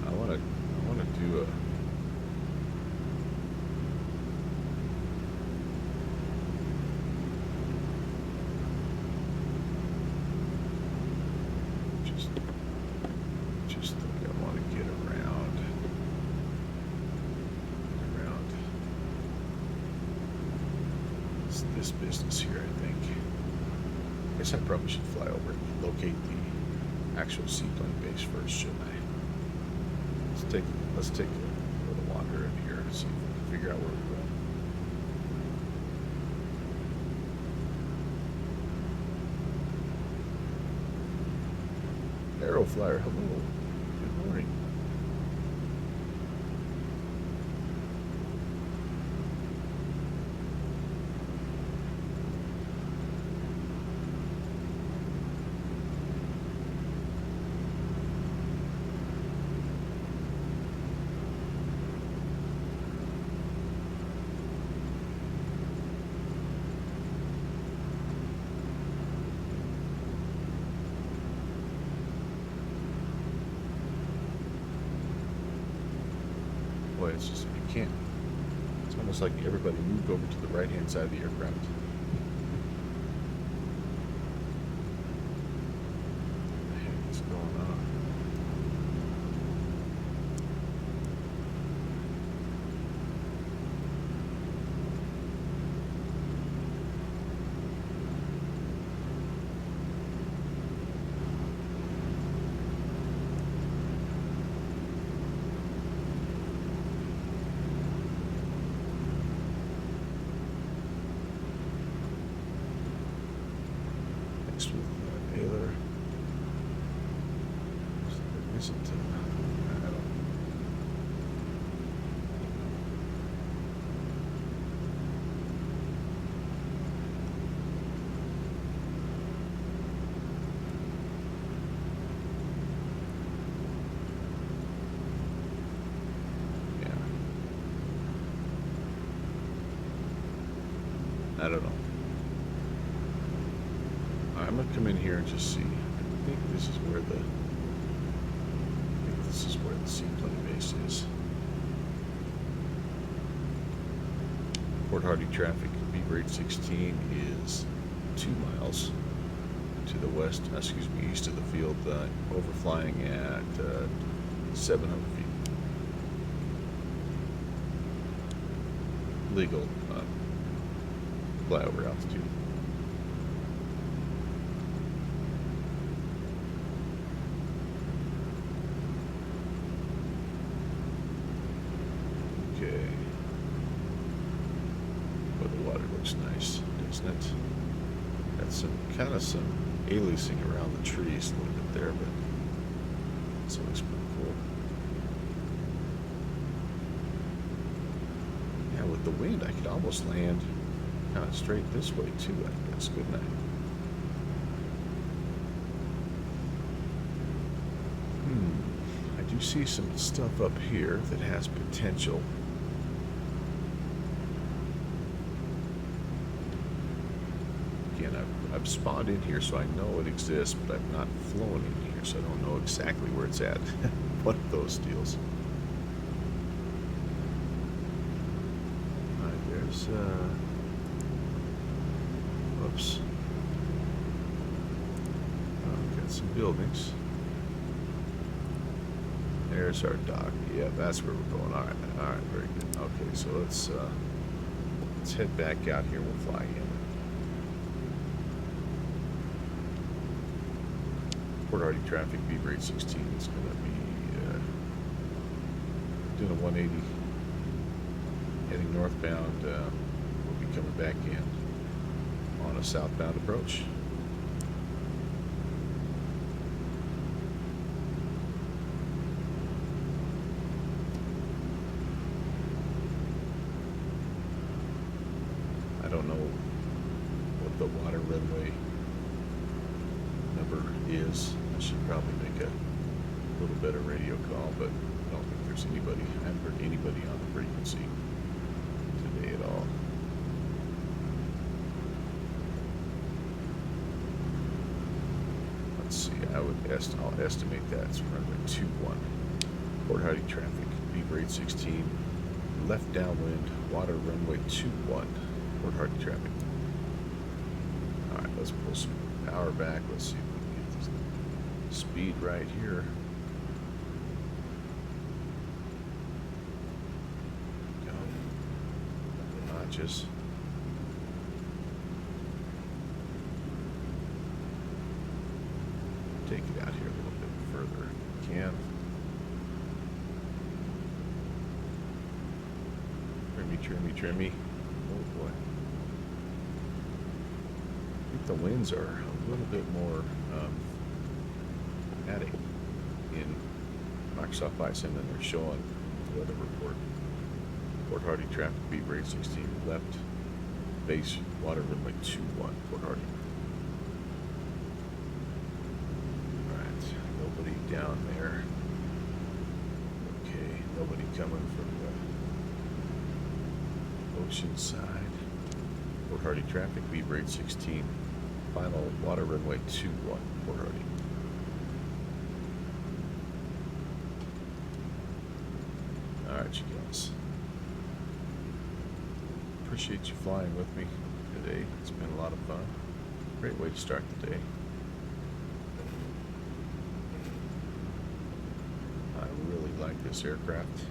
I wanna do a just think I want to get around this business here, I think. I guess I probably should fly over and locate the actual seaplane base first, shouldn't I? Let's take a little wander in here and see if we can figure out where we're going. Aeroflyer, hello. Good morning. Boy, it's just, you can't, it's almost like everybody moved over to the right-hand side of the aircraft. What the heck is going on? With Baylor. Isn't I don't. Yeah. I don't know. I'm gonna come in here and just see. I think this is where the seaplane base is. Port Hardy traffic, Beaver 816 is 2 miles to the west, excuse me, east of the field, overflying at 700 feet. Legal flyover altitude. Okay. But the water looks nice, doesn't it? Got some kind of some aliasing around the trees a little bit there, but this looks pretty cool. Yeah, with the wind, I could almost land kind of straight this way too, I guess, couldn't I? I do see some stuff up here that has potential. Again, I've spawned in here, so I know it exists, but I've not flown in here, so I don't know exactly where it's at. One of those deals. Alright, there's Whoops. Got some buildings. There's our dock. Yeah, that's where we're going. All right, very good. Okay, so let's head back out here. We'll fly in. Port Hardy traffic, Beaver 816 is going to be doing a 180, heading northbound. We'll be coming back in on a southbound approach. I don't know what the water runway number is. I should probably make a little better radio call, but I don't think there's anybody. I haven't heard anybody on the frequency today at all. Let's see. I'll estimate that's runway 21. Port Hardy traffic, Beaver 816, left downwind, water runway 21. Port Hardy traffic. All right, let's pull some power back. Let's see if we can get this speed right here. Go. Notches. Take it out here a little bit further if we can. Trimmy. Oh boy. I think the winds are a little bit more adding in Microsoft Flight Sim than they're showing the weather report. Port Hardy traffic, Beaver 816, left base water runway 21, Port Hardy. Alright, nobody down there. Okay, nobody coming from the ocean side. Port Hardy traffic, Beaver 816, final water runway 21, Port Hardy. Alright, you guys. Appreciate you flying with me today. It's been a lot of fun. Great way to start the day. I really like this aircraft.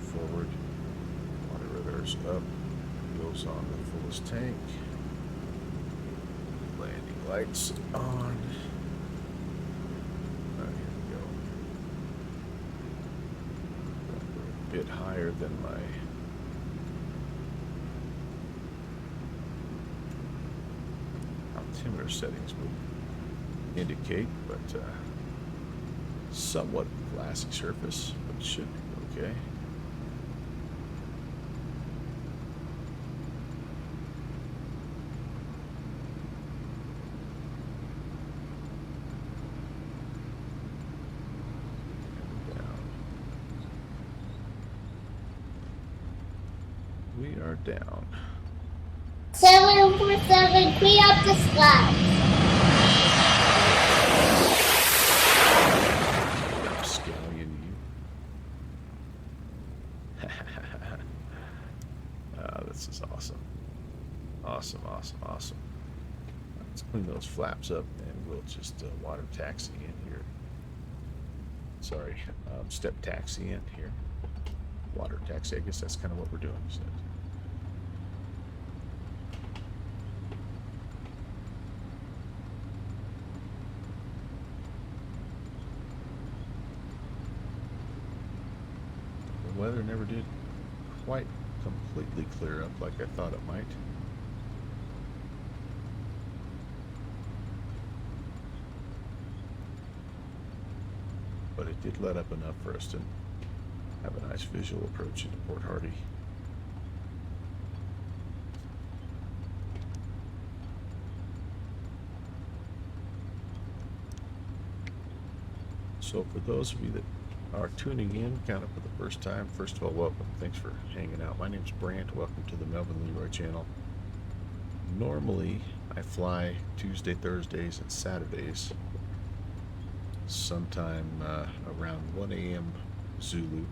Forward, water radar's up, goes on the fullest tank, landing lights on. Here we go. We're a bit higher than my altimeter settings would indicate, but somewhat glassy surface, but it should be okay. We are down. 747, clean up the sky. Scallion, you. This is awesome. Awesome. Let's clean those flaps up and we'll just water taxi in here. Sorry, step taxi in here. Water taxi, I guess that's kind of what we're doing. So. The weather never did quite completely clear up like I thought it might. But it did let up enough for us to have a nice visual approach into Port Hardy. So for those of you that are tuning in kind of for the first time, first of all, welcome. Thanks for hanging out. My name's Brant. Welcome to the Melvin Leroy channel. Normally, I fly Tuesday, Thursdays, and Saturdays, sometime around 1 a.m. Zulu.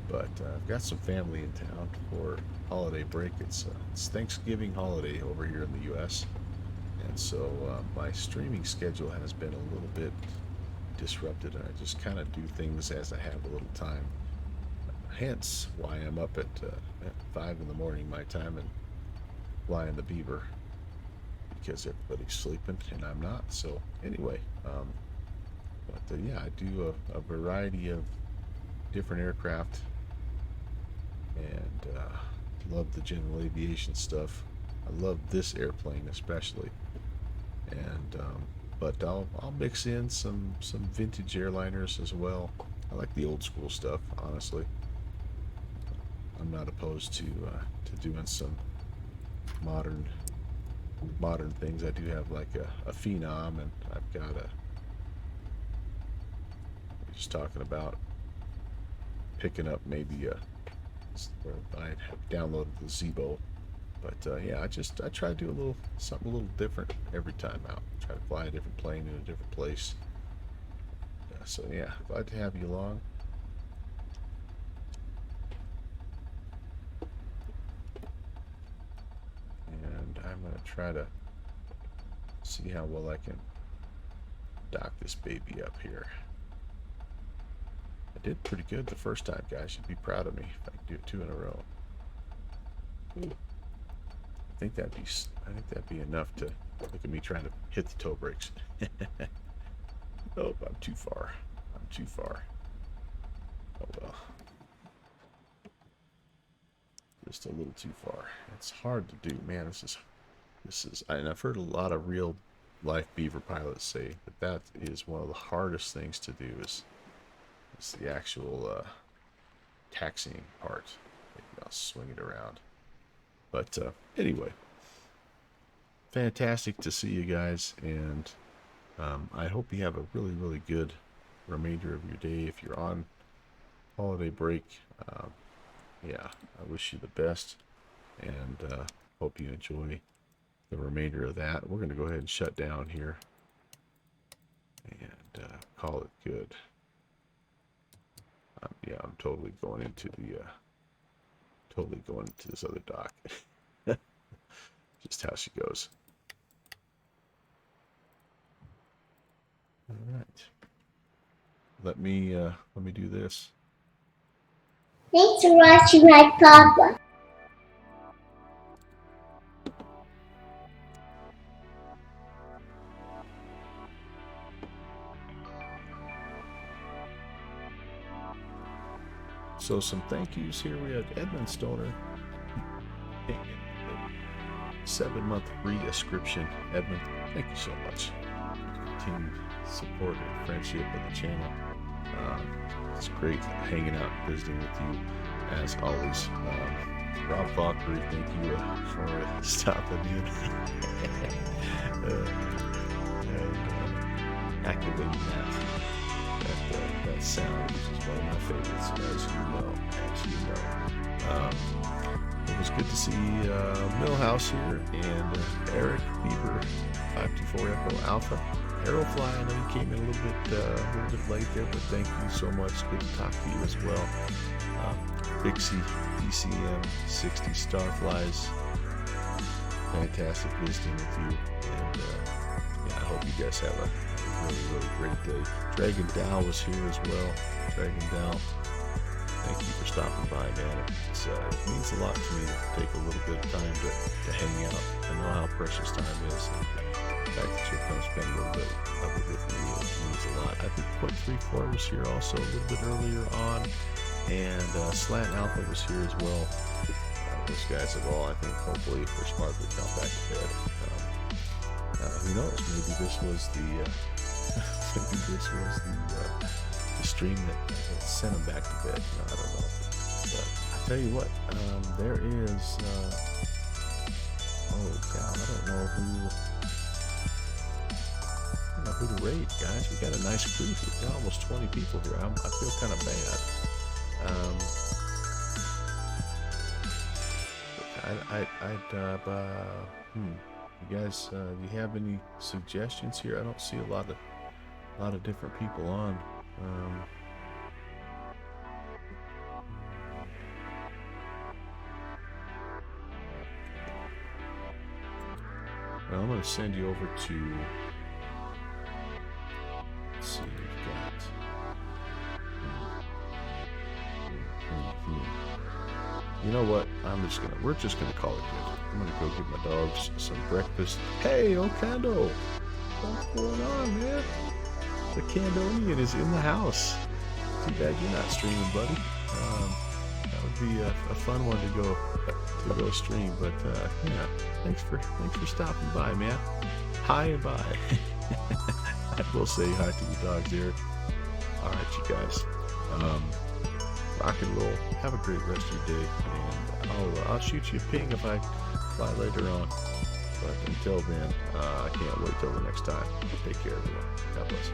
But I've got some family in town for holiday break. It's Thanksgiving holiday over here in the U.S., and so my streaming schedule has been a little bit disrupted, and I just kind of do things as I have a little time. Hence why I'm up at 5 in the morning my time and flying the Beaver, because everybody's sleeping and I'm not. So anyway, but yeah, I do a variety of different aircraft, and love the general aviation stuff. I love this airplane especially, and but I'll mix in some vintage airliners as well. I like the old school stuff, honestly. I'm not opposed to doing some modern things. I do have like a Phenom, and I've got just talking about picking up maybe I have downloaded the Zebo, but yeah, I try to do something a little different every time out. Try to fly a different plane in a different place. So yeah, glad to have you along. And I'm gonna try to see how well I can dock this baby up here. I did pretty good the first time, guys. You'd be proud of me if I can do it 2 in a row. I think that'd be enough to look at me trying to hit the toe brakes. Nope, I'm too far. I'm too far. Oh well. Just a little too far. It's hard to do, man. This is, and I've heard a lot of real life Beaver pilots say that is one of the hardest things to do is the actual taxiing part. Maybe I'll swing it around. But anyway, fantastic to see you guys, and I hope you have a really, really good remainder of your day. If you're on holiday break, yeah, I wish you the best, and hope you enjoy the remainder of that. We're going to go ahead and shut down here and call it good. Yeah, I'm totally going into this other dock. Just how she goes. All right. Let me do this. Thanks for watching my papa. So some thank yous here. We had Edmund Stoner, 7-month free subscription. Edmund, thank you so much. Continued support and friendship of the channel. It's great hanging out and visiting with you as always. Rob Valkyrie, thank you for stopping in and activating that sound, which is one of my favorites, as you know. It was good to see Millhouse here, and Eric Beaver 524 Echo Alpha. Aerofly, I know you came in a little bit late there, but thank you so much. Good to talk to you as well. Big C DCM 60 Starflies, fantastic visiting with you, and yeah, I hope you guys have a really, really great day. Dragon Dow was here as well. Dragon Dow, thank you for stopping by, man. It means a lot to me to take a little bit of time to hang out. I know how precious time is, and the fact that you'll come spend a little bit of it with me, it means a lot. I think Point 34 was here also a little bit earlier on, and Slant Alpha was here as well. Those guys have all, I think, hopefully, if they're smart, they've gone back to bed. Who knows? Maybe this was the the stream that sent them back to bed. I don't know. But I tell you what, there is. Oh God, I don't know who to rate, guys. We got a nice crew. We've got almost 20 people here. I feel kind of bad. You guys, do you have any suggestions here? I don't see a lot of different people on. Well, I'm going to send you over to. Let's see, we've got. You know what? We're just gonna call it good. I'm gonna go give my dogs some breakfast. Hey, Okando! What's going on, man? The Candonian is in the house. Too bad you're not streaming, buddy. That would be a fun one to go stream. But yeah, thanks for stopping by, man. Hi and bye. I will say hi to the dogs there. All right, you guys. Rock and roll. Have a great rest of your day, and I'll shoot you a ping if I fly later on. But until then, I can't wait till the next time. Take care, everyone. God bless.